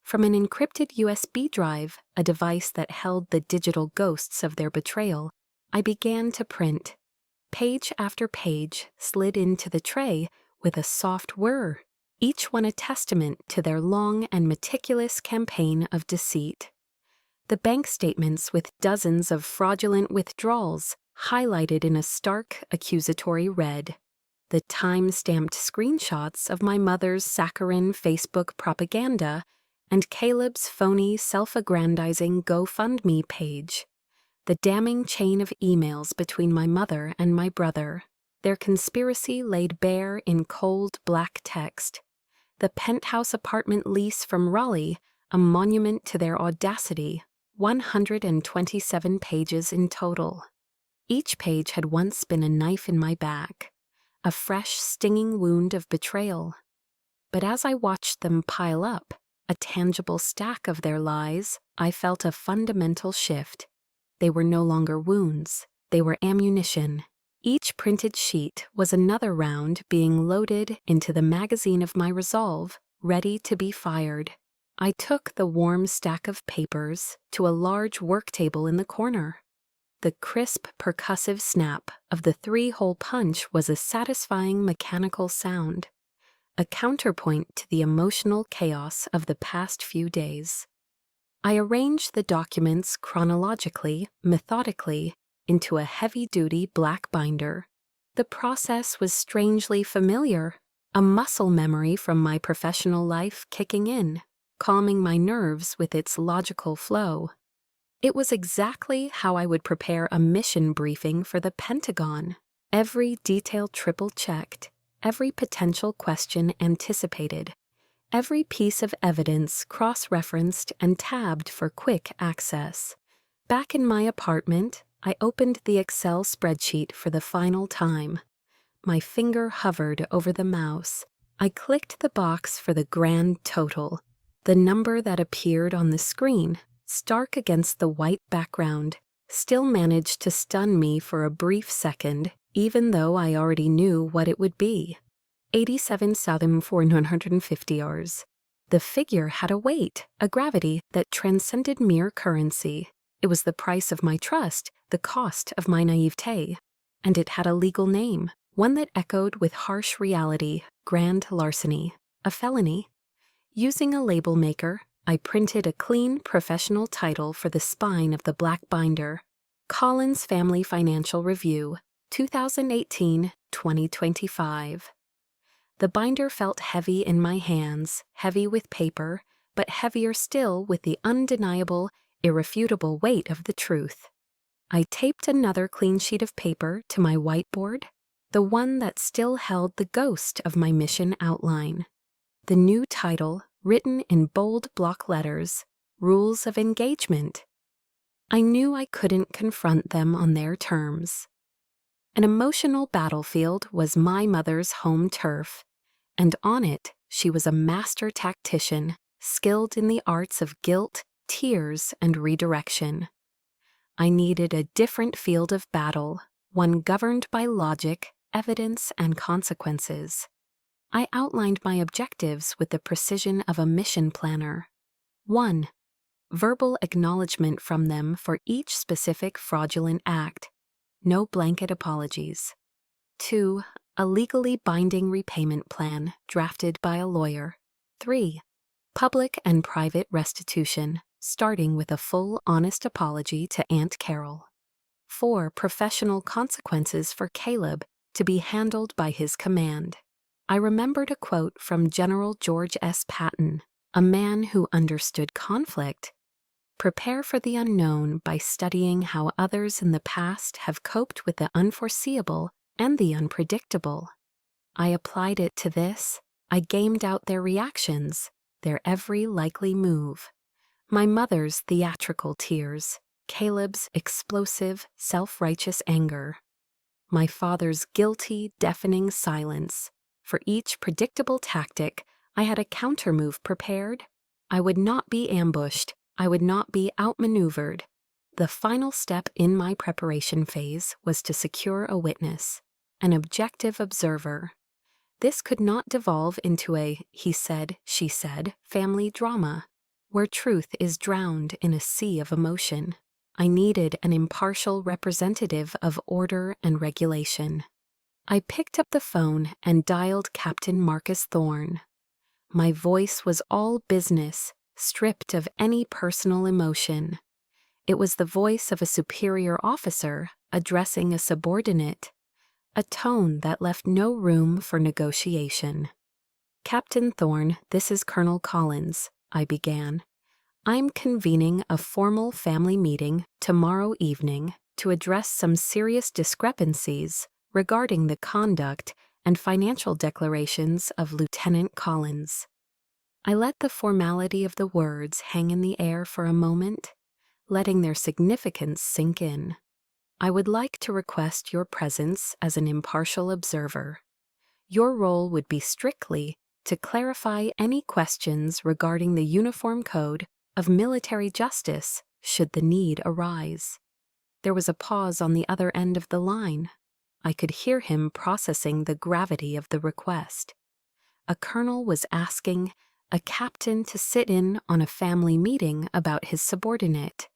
From an encrypted USB drive, a device that held the digital ghosts of their betrayal, I began to print. Page after page slid into the tray with a soft whir, each one a testament to their long and meticulous campaign of deceit. The bank statements with dozens of fraudulent withdrawals highlighted in a stark, accusatory red. The time-stamped screenshots of my mother's saccharine Facebook propaganda and Caleb's phony, self-aggrandizing GoFundMe page. The damning chain of emails between my mother and my brother, their conspiracy laid bare in cold black text. The penthouse apartment lease from Raleigh, a monument to their audacity, 127 pages in total. Each page had once been a knife in my back, a fresh, stinging wound of betrayal. But as I watched them pile up, a tangible stack of their lies, I felt a fundamental shift. They were no longer wounds, they were ammunition. Each printed sheet was another round being loaded into the magazine of my resolve, ready to be fired. I took the warm stack of papers to a large work table in the corner. The crisp, percussive snap of the 3-hole punch was a satisfying mechanical sound, a counterpoint to the emotional chaos of the past few days. I arranged the documents chronologically, methodically, into a heavy-duty black binder. The process was strangely familiar, a muscle memory from my professional life kicking in, calming my nerves with its logical flow. It was exactly how I would prepare a mission briefing for the Pentagon. Every detail triple-checked, every potential question anticipated, every piece of evidence cross-referenced and tabbed for quick access. Back in my apartment, I opened the Excel spreadsheet for the final time. My finger hovered over the mouse. I clicked the box for the grand total. The number that appeared on the screen, stark against the white background, still managed to stun me for a brief second, even though I already knew what it would be. 87,450 hours. The figure had a weight, a gravity that transcended mere currency. It was the price of my trust, the cost of my naivete. And it had a legal name, one that echoed with harsh reality, grand larceny, a felony. Using a label maker, I printed a clean, professional title for the spine of the black binder. Collins Family Financial Review, 2018-2025. The binder felt heavy in my hands, heavy with paper, but heavier still with the undeniable, irrefutable weight of the truth. I taped another clean sheet of paper to my whiteboard, the one that still held the ghost of my mission outline. The new title, written in bold block letters, Rules of Engagement. I knew I couldn't confront them on their terms. An emotional battlefield was my mother's home turf, and on it she was a master tactician, skilled in the arts of guilt, tears, and redirection. I needed a different field of battle, one governed by logic, evidence, and consequences. I outlined my objectives with the precision of a mission planner. 1. Verbal acknowledgement from them for each specific fraudulent act. No blanket apologies. 2. A legally binding repayment plan drafted by a lawyer. 3. Public and private restitution, starting with a full, honest apology to Aunt Carol. 4. Professional consequences for Caleb to be handled by his command. I remembered a quote from General George S. Patton, a man who understood conflict. Prepare for the unknown by studying how others in the past have coped with the unforeseeable and the unpredictable. I applied it to this. I gamed out their reactions, their every likely move. My mother's theatrical tears, Caleb's explosive, self-righteous anger. My father's guilty, deafening silence. For each predictable tactic, I had a countermove prepared. I would not be ambushed. I would not be outmaneuvered. The final step in my preparation phase was to secure a witness, an objective observer. This could not devolve into a he said, she said family drama, where truth is drowned in a sea of emotion. I needed an impartial representative of order and regulation. I picked up the phone and dialed Captain Marcus Thorne. My voice was all business, stripped of any personal emotion. It was the voice of a superior officer addressing a subordinate, a tone that left no room for negotiation. Captain Thorne, this is Colonel Collins, I began. I'm convening a formal family meeting tomorrow evening to address some serious discrepancies regarding the conduct and financial declarations of Lieutenant Collins. I let the formality of the words hang in the air for a moment, letting their significance sink in. I would like to request your presence as an impartial observer. Your role would be strictly to clarify any questions regarding the Uniform Code of Military Justice should the need arise. There was a pause on the other end of the line. I could hear him processing the gravity of the request. A colonel was asking a captain to sit in on a family meeting about his subordinate.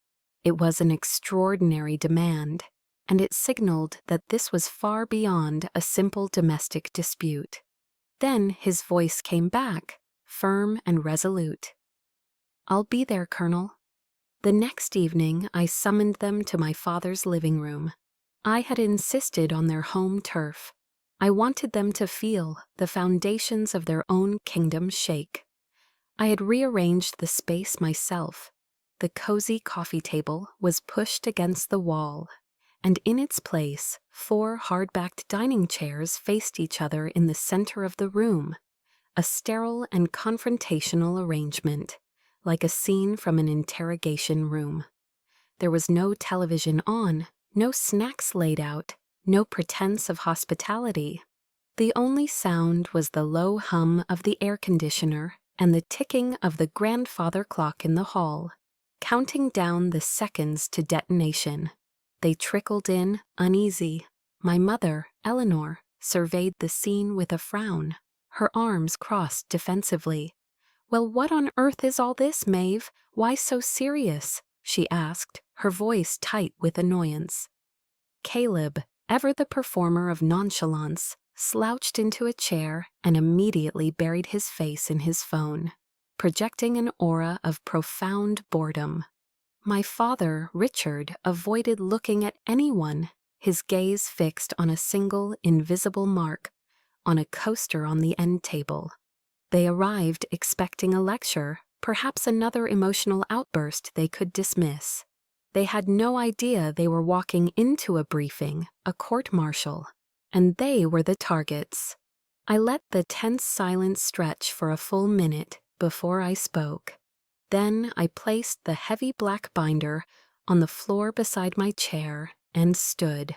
It was an extraordinary demand, and it signaled that this was far beyond a simple domestic dispute. Then his voice came back, firm and resolute. I'll be there, Colonel. The next evening I summoned them to my father's living room. I had insisted on their home turf. I wanted them to feel the foundations of their own kingdom shake. I had rearranged the space myself. The cozy coffee table was pushed against the wall, and in its place 4 hard-backed dining chairs faced each other in the center of the room, a sterile and confrontational arrangement, like a scene from an interrogation room. There was no television on, no snacks laid out, no pretense of hospitality. The only sound was the low hum of the air conditioner and the ticking of the grandfather clock in the hall, counting down the seconds to detonation. They trickled in, uneasy. My mother, Eleanor, surveyed the scene with a frown, her arms crossed defensively. Well, what on earth is all this, Maeve? Why so serious? She asked, her voice tight with annoyance. Caleb, ever the performer of nonchalance, slouched into a chair and immediately buried his face in his phone, projecting an aura of profound boredom. My father, Richard, avoided looking at anyone, his gaze fixed on a single invisible mark, on a coaster on the end table. They arrived expecting a lecture, perhaps another emotional outburst they could dismiss. They had no idea they were walking into a briefing, a court-martial, and they were the targets. I let the tense silence stretch for a full minute before I spoke. Then I placed the heavy black binder on the floor beside my chair and stood.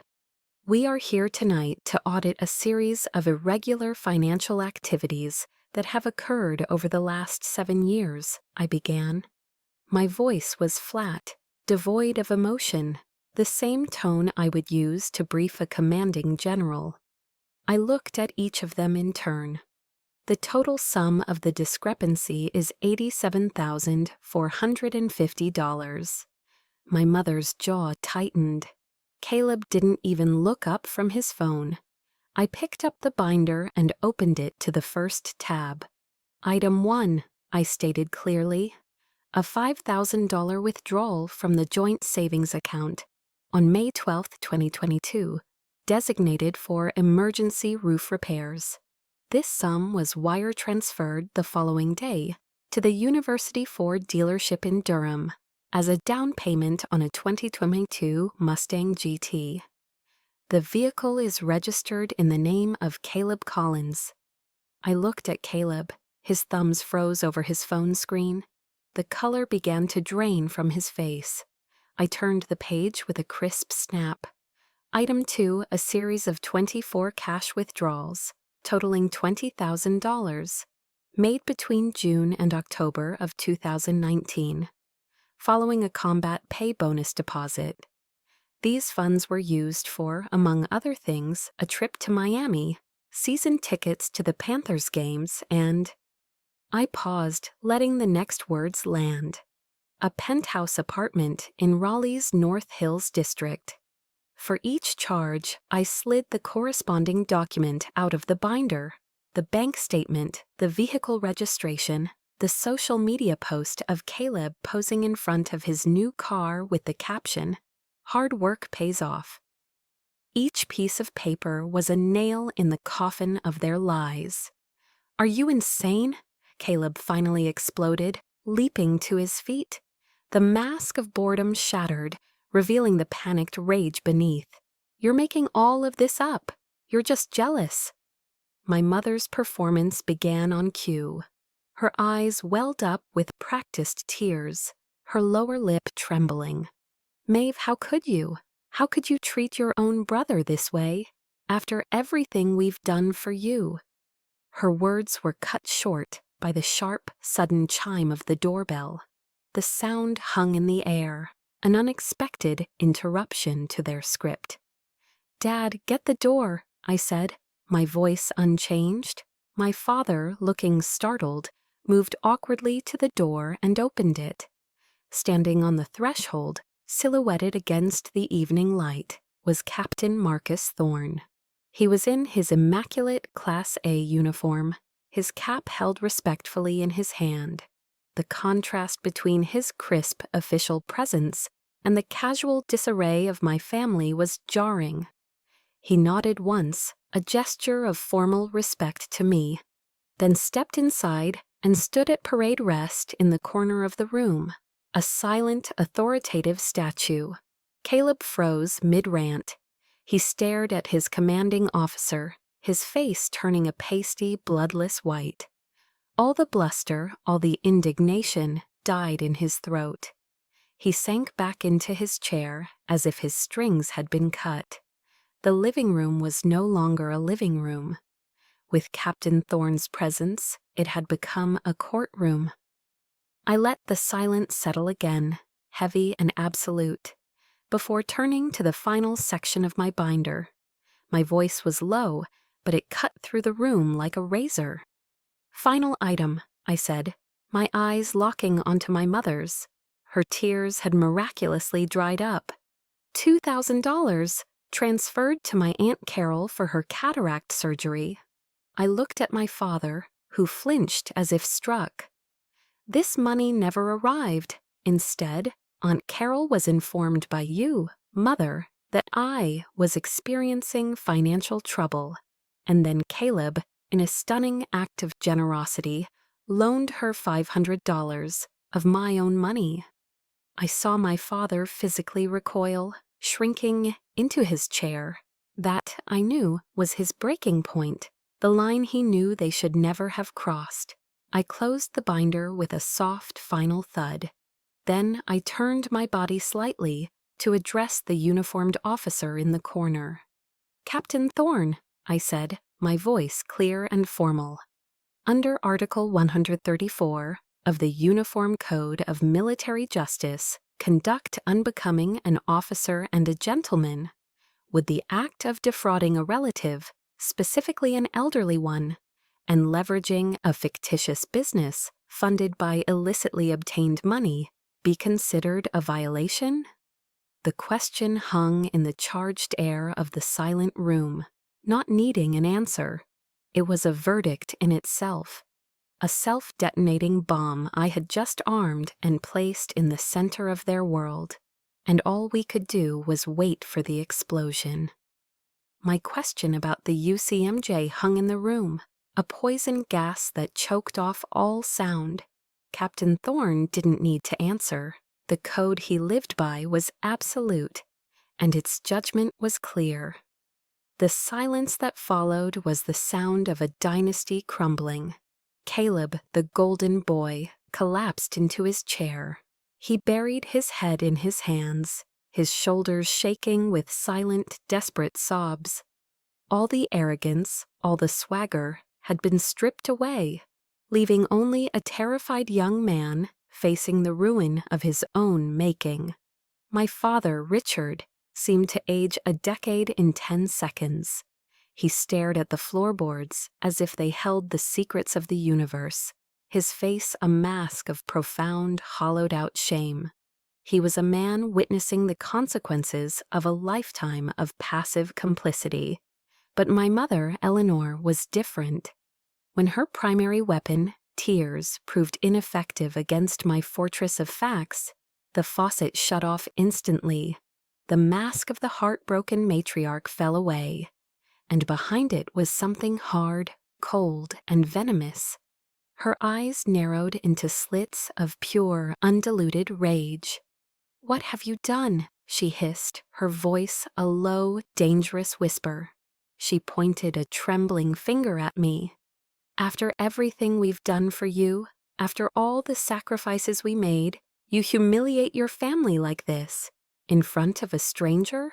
We are here tonight to audit a series of irregular financial activities that have occurred over the last 7 years, I began. My voice was flat, devoid of emotion, the same tone I would use to brief a commanding general. I looked at each of them in turn. The total sum of the discrepancy is $87,450. My mother's jaw tightened. Caleb didn't even look up from his phone. I picked up the binder and opened it to the first tab. Item 1, I stated clearly. A $5,000 withdrawal from the joint savings account on May 12, 2022, designated for emergency roof repairs. This sum was wire transferred the following day to the University Ford dealership in Durham as a down payment on a 2022 Mustang GT. The vehicle is registered in the name of Caleb Collins. I looked at Caleb. His thumbs froze over his phone screen. The color began to drain from his face. I turned the page with a crisp snap. Item 2, a series of 24 cash withdrawals, totaling $20,000, made between June and October of 2019, following a combat pay bonus deposit. These funds were used for, among other things, a trip to Miami, season tickets to the Panthers games, and... I paused, letting the next words land. A penthouse apartment in Raleigh's North Hills district. For each charge, I slid the corresponding document out of the binder. The bank statement, the vehicle registration, the social media post of Caleb posing in front of his new car with the caption, "Hard work pays off." Each piece of paper was a nail in the coffin of their lies. "Are you insane?" Caleb finally exploded, leaping to his feet. The mask of boredom shattered, revealing the panicked rage beneath. "You're making all of this up. You're just jealous." My mother's performance began on cue. Her eyes welled up with practiced tears, her lower lip trembling. "Maeve, how could you? How could you treat your own brother this way, after everything we've done for you?" Her words were cut short by the sharp, sudden chime of the doorbell. The sound hung in the air, an unexpected interruption to their script. "Dad, get the door," I said, my voice unchanged. My father, looking startled, moved awkwardly to the door and opened it. Standing on the threshold, silhouetted against the evening light, was Captain Marcus Thorne. He was in his immaculate Class A uniform, his cap held respectfully in his hand. The contrast between his crisp official presence and the casual disarray of my family was jarring. He nodded once, a gesture of formal respect to me, then stepped inside and stood at parade rest in the corner of the room, a silent, authoritative statue. Caleb froze mid-rant. He stared at his commanding officer, his face turning a pasty, bloodless white. All the bluster, all the indignation died in his throat. He sank back into his chair as if his strings had been cut. The living room was no longer a living room. With Captain Thorne's presence, it had become a courtroom. I let the silence settle again, heavy and absolute, before turning to the final section of my binder. My voice was low, but it cut through the room like a razor. "Final item," I said, my eyes locking onto my mother's. Her tears had miraculously dried up. $2,000 transferred to my Aunt Carol for her cataract surgery. I looked at my father, who flinched as if struck. This money never arrived. Instead, Aunt Carol was informed by you, Mother, that I was experiencing financial trouble. And then Caleb, in a stunning act of generosity, loaned her $500 of my own money. I saw my father physically recoil, shrinking into his chair. That, I knew, was his breaking point, the line he knew they should never have crossed. I closed the binder with a soft, final thud. Then I turned my body slightly to address the uniformed officer in the corner. "Captain Thorne," I said, my voice clear and formal. "Under Article 134 of the Uniform Code of Military Justice, conduct unbecoming an officer and a gentleman, would the act of defrauding a relative, specifically an elderly one, and leveraging a fictitious business funded by illicitly obtained money, be considered a violation?" The question hung in the charged air of the silent room, not needing an answer. It was a verdict in itself, a self-detonating bomb I had just armed and placed in the center of their world, and all we could do was wait for the explosion. My question about the UCMJ hung in the room, a poison gas that choked off all sound. Captain Thorne didn't need to answer. The code he lived by was absolute, and its judgment was clear. The silence that followed was the sound of a dynasty crumbling. Caleb, the golden boy, collapsed into his chair. He buried his head in his hands, his shoulders shaking with silent, desperate sobs. All the arrogance, all the swagger, had been stripped away, leaving only a terrified young man facing the ruin of his own making. My father, Richard, seemed to age a decade in 10 seconds. He stared at the floorboards as if they held the secrets of the universe, his face a mask of profound, hollowed-out shame. He was a man witnessing the consequences of a lifetime of passive complicity. But my mother, Eleanor, was different. When her primary weapon, tears, proved ineffective against my fortress of facts, the faucet shut off instantly. The mask of the heartbroken matriarch fell away, and behind it was something hard, cold, and venomous. Her eyes narrowed into slits of pure, undiluted rage. "What have you done?" she hissed, her voice a low, dangerous whisper. She pointed a trembling finger at me. "After everything we've done for you, after all the sacrifices we made, you humiliate your family like this, in front of a stranger?"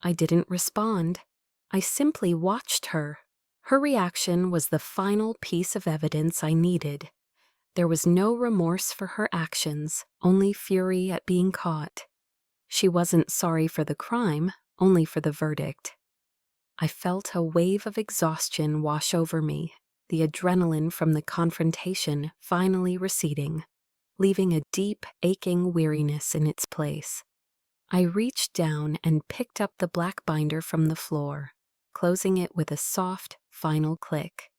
I didn't respond. I simply watched her. Her reaction was the final piece of evidence I needed. There was no remorse for her actions, only fury at being caught. She wasn't sorry for the crime, only for the verdict. I felt a wave of exhaustion wash over me, the adrenaline from the confrontation finally receding, leaving a deep, aching weariness in its place. I reached down and picked up the black binder from the floor, closing it with a soft, final click.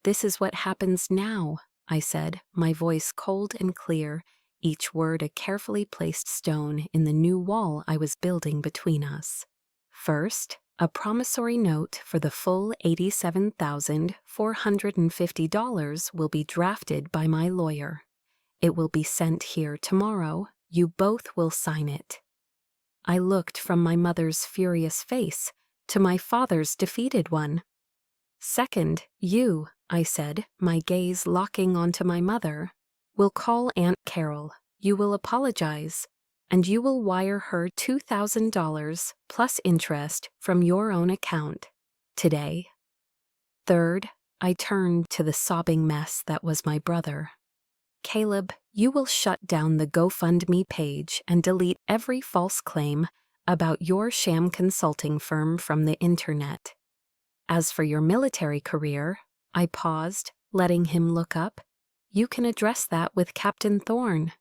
"This is what happens now," I said, my voice cold and clear, each word a carefully placed stone in the new wall I was building between us. "First, a promissory note for the full $87,450 will be drafted by my lawyer. It will be sent here tomorrow. You both will sign it." I looked from my mother's furious face to my father's defeated one. "Second, you," I said, my gaze locking onto my mother, "will call Aunt Carol. You will apologize, and you will wire her $2,000 plus interest from your own account today." Third, I turned to the sobbing mess that was my brother. "Caleb, you will shut down the GoFundMe page and delete every false claim about your sham consulting firm from the internet. As for your military career," I paused, letting him look up, "you can address that with Captain Thorne."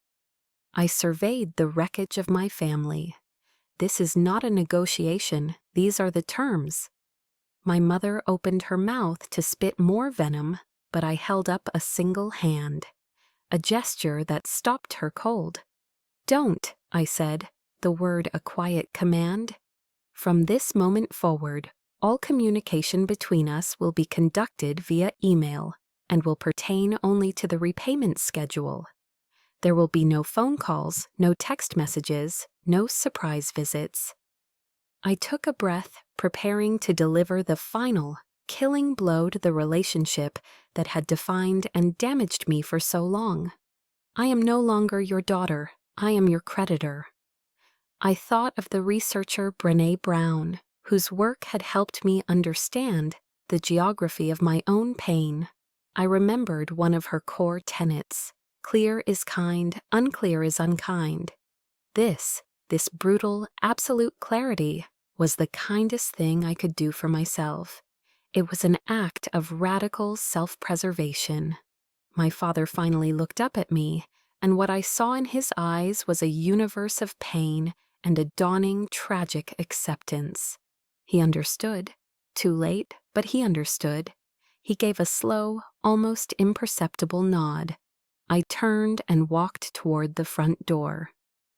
I surveyed the wreckage of my family. This is not a negotiation, these are the terms. My mother opened her mouth to spit more venom, but I held up a single hand, a gesture that stopped her cold. "Don't," I said, the word a quiet command. "From this moment forward, All communication between us will be conducted via email and will pertain only to the repayment schedule. There will be no phone calls, no text messages, no surprise visits. I took a breath, preparing to deliver the final, killing blow to the relationship that had defined and damaged me for so long. I am no longer your daughter, I am your creditor. I thought of the researcher Brené Brown, whose work had helped me understand the geography of my own pain. I remembered one of her core tenets: clear is kind, unclear is unkind. This brutal, absolute clarity was the kindest thing I could do for myself. It was an act of radical self-preservation. My father finally looked up at me, and what I saw in his eyes was a universe of pain and a dawning tragic acceptance. He understood. Too late, but he understood. He gave a slow, almost imperceptible nod. I turned and walked toward the front door.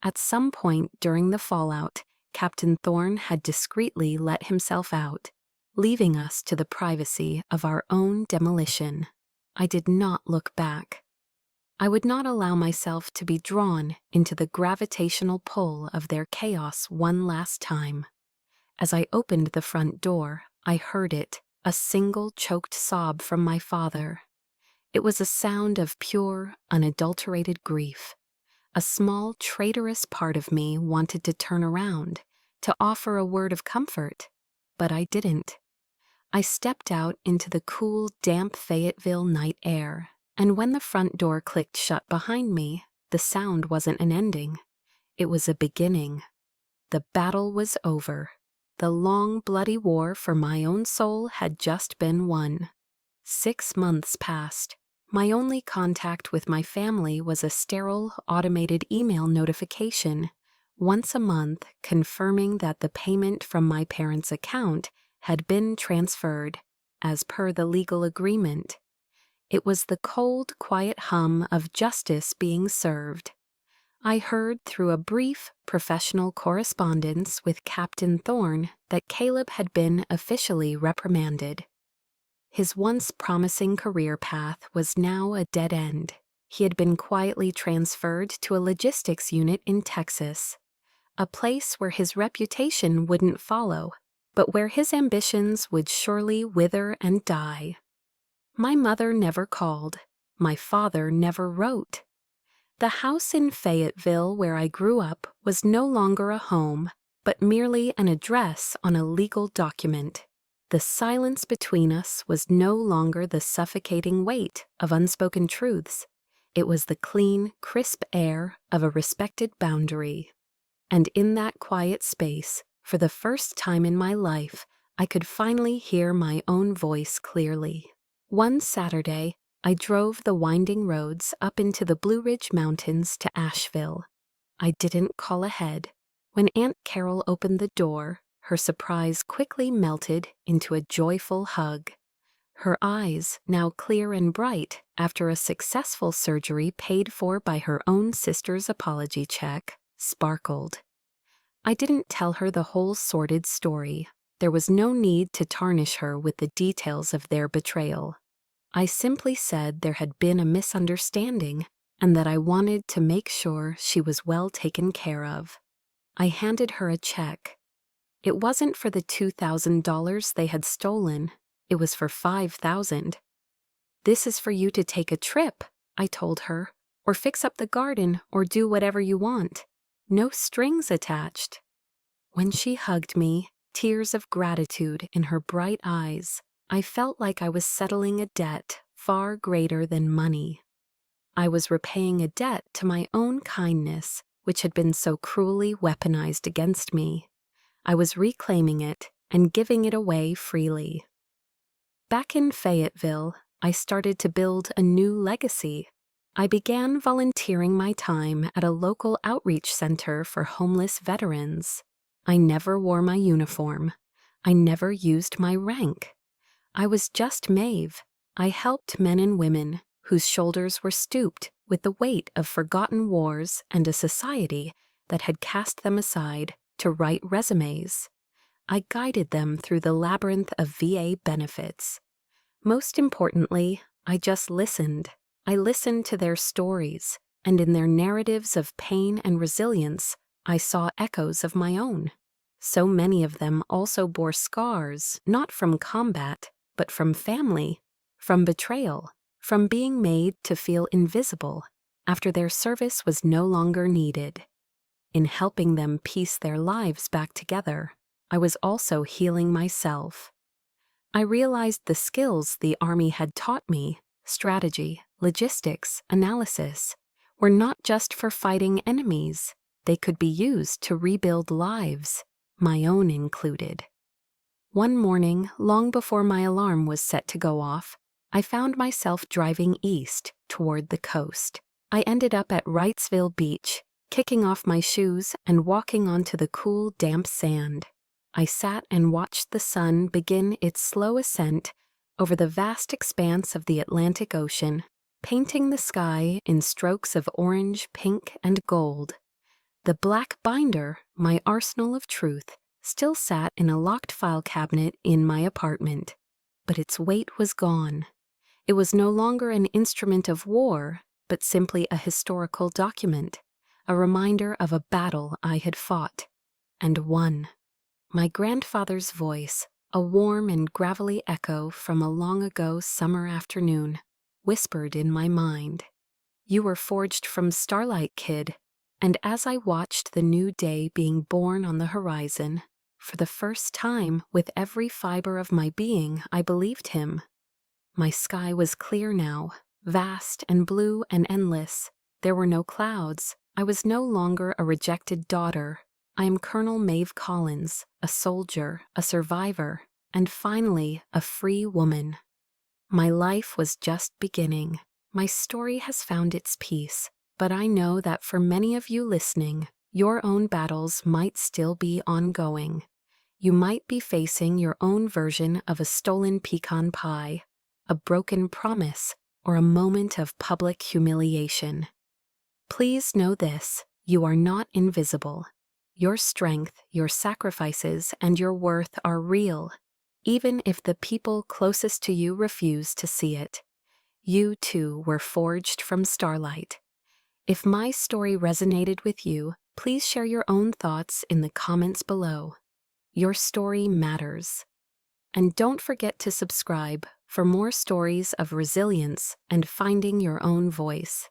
At some point during the fallout, Captain Thorne had discreetly let himself out, leaving us to the privacy of our own demolition. I did not look back. I would not allow myself to be drawn into the gravitational pull of their chaos one last time. As I opened the front door, I heard it, a single choked sob from my father. It was a sound of pure, unadulterated grief. A small, traitorous part of me wanted to turn around, to offer a word of comfort, but I didn't. I stepped out into the cool, damp Fayetteville night air, and when the front door clicked shut behind me, the sound wasn't an ending. It was a beginning. The battle was over. The long, bloody war for my own soul had just been won. 6 months passed. My only contact with my family was a sterile, automated email notification once a month confirming that the payment from my parents' account had been transferred, as per the legal agreement. It was the cold, quiet hum of justice being served. I heard through a brief, professional correspondence with Captain Thorne that Caleb had been officially reprimanded. His once promising career path was now a dead end. He had been quietly transferred to a logistics unit in Texas, a place where his reputation wouldn't follow, but where his ambitions would surely wither and die. My mother never called. My father never wrote. The house in Fayetteville where I grew up was no longer a home, but merely an address on a legal document. The silence between us was no longer the suffocating weight of unspoken truths. It was the clean, crisp air of a respected boundary. And in that quiet space, for the first time in my life, I could finally hear my own voice clearly. One Saturday, I drove the winding roads up into the Blue Ridge Mountains to Asheville. I didn't call ahead. When Aunt Carol opened the door, her surprise quickly melted into a joyful hug. Her eyes, now clear and bright after a successful surgery paid for by her own sister's apology check, sparkled. I didn't tell her the whole sordid story. There was no need to tarnish her with the details of their betrayal. I simply said there had been a misunderstanding and that I wanted to make sure she was well taken care of. I handed her a check. It wasn't for the $2,000 they had stolen. It was for $5,000. "This is for you to take a trip," I told her, "or fix up the garden or do whatever you want. No strings attached." When she hugged me, tears of gratitude in her bright eyes, I felt like I was settling a debt far greater than money. I was repaying a debt to my own kindness, which had been so cruelly weaponized against me. I was reclaiming it and giving it away freely. Back in Fayetteville, I started to build a new legacy. I began volunteering my time at a local outreach center for homeless veterans. I never wore my uniform. I never used my rank. I was just Maeve. I helped men and women whose shoulders were stooped with the weight of forgotten wars and a society that had cast them aside to write resumes. I guided them through the labyrinth of VA benefits. Most importantly, I just listened. I listened to their stories, and in their narratives of pain and resilience, I saw echoes of my own. So many of them also bore scars, not from combat, but from family, from betrayal, from being made to feel invisible after their service was no longer needed. In helping them piece their lives back together, I was also healing myself. I realized the skills the Army had taught me, strategy, logistics, analysis, were not just for fighting enemies. They could be used to rebuild lives, my own included. One morning, long before my alarm was set to go off, I found myself driving east toward the coast. I ended up at Wrightsville Beach, kicking off my shoes and walking onto the cool, damp sand. I sat and watched the sun begin its slow ascent over the vast expanse of the Atlantic Ocean, painting the sky in strokes of orange, pink, and gold. The black binder, my arsenal of truth, still sat in a locked file cabinet in my apartment, but its weight was gone. It was no longer an instrument of war, but simply a historical document, a reminder of a battle I had fought and won. My grandfather's voice, a warm and gravelly echo from a long ago summer afternoon, whispered in my mind, "You were forged from starlight, kid." And as I watched the new day being born on the horizon, for the first time with every fiber of my being, I believed him. My sky was clear now, vast and blue and endless. There were no clouds. I was no longer a rejected daughter. I am Colonel Maeve Collins, a soldier, a survivor, and finally a free woman. My life was just beginning. My story has found its peace, but I know that for many of you listening, your own battles might still be ongoing. You might be facing your own version of a stolen pecan pie, a broken promise, or a moment of public humiliation. Please know this: you are not invisible. Your strength, your sacrifices, and your worth are real, even if the people closest to you refuse to see it. You too were forged from starlight. If my story resonated with you, please share your own thoughts in the comments below. Your story matters. And don't forget to subscribe for more stories of resilience and finding your own voice.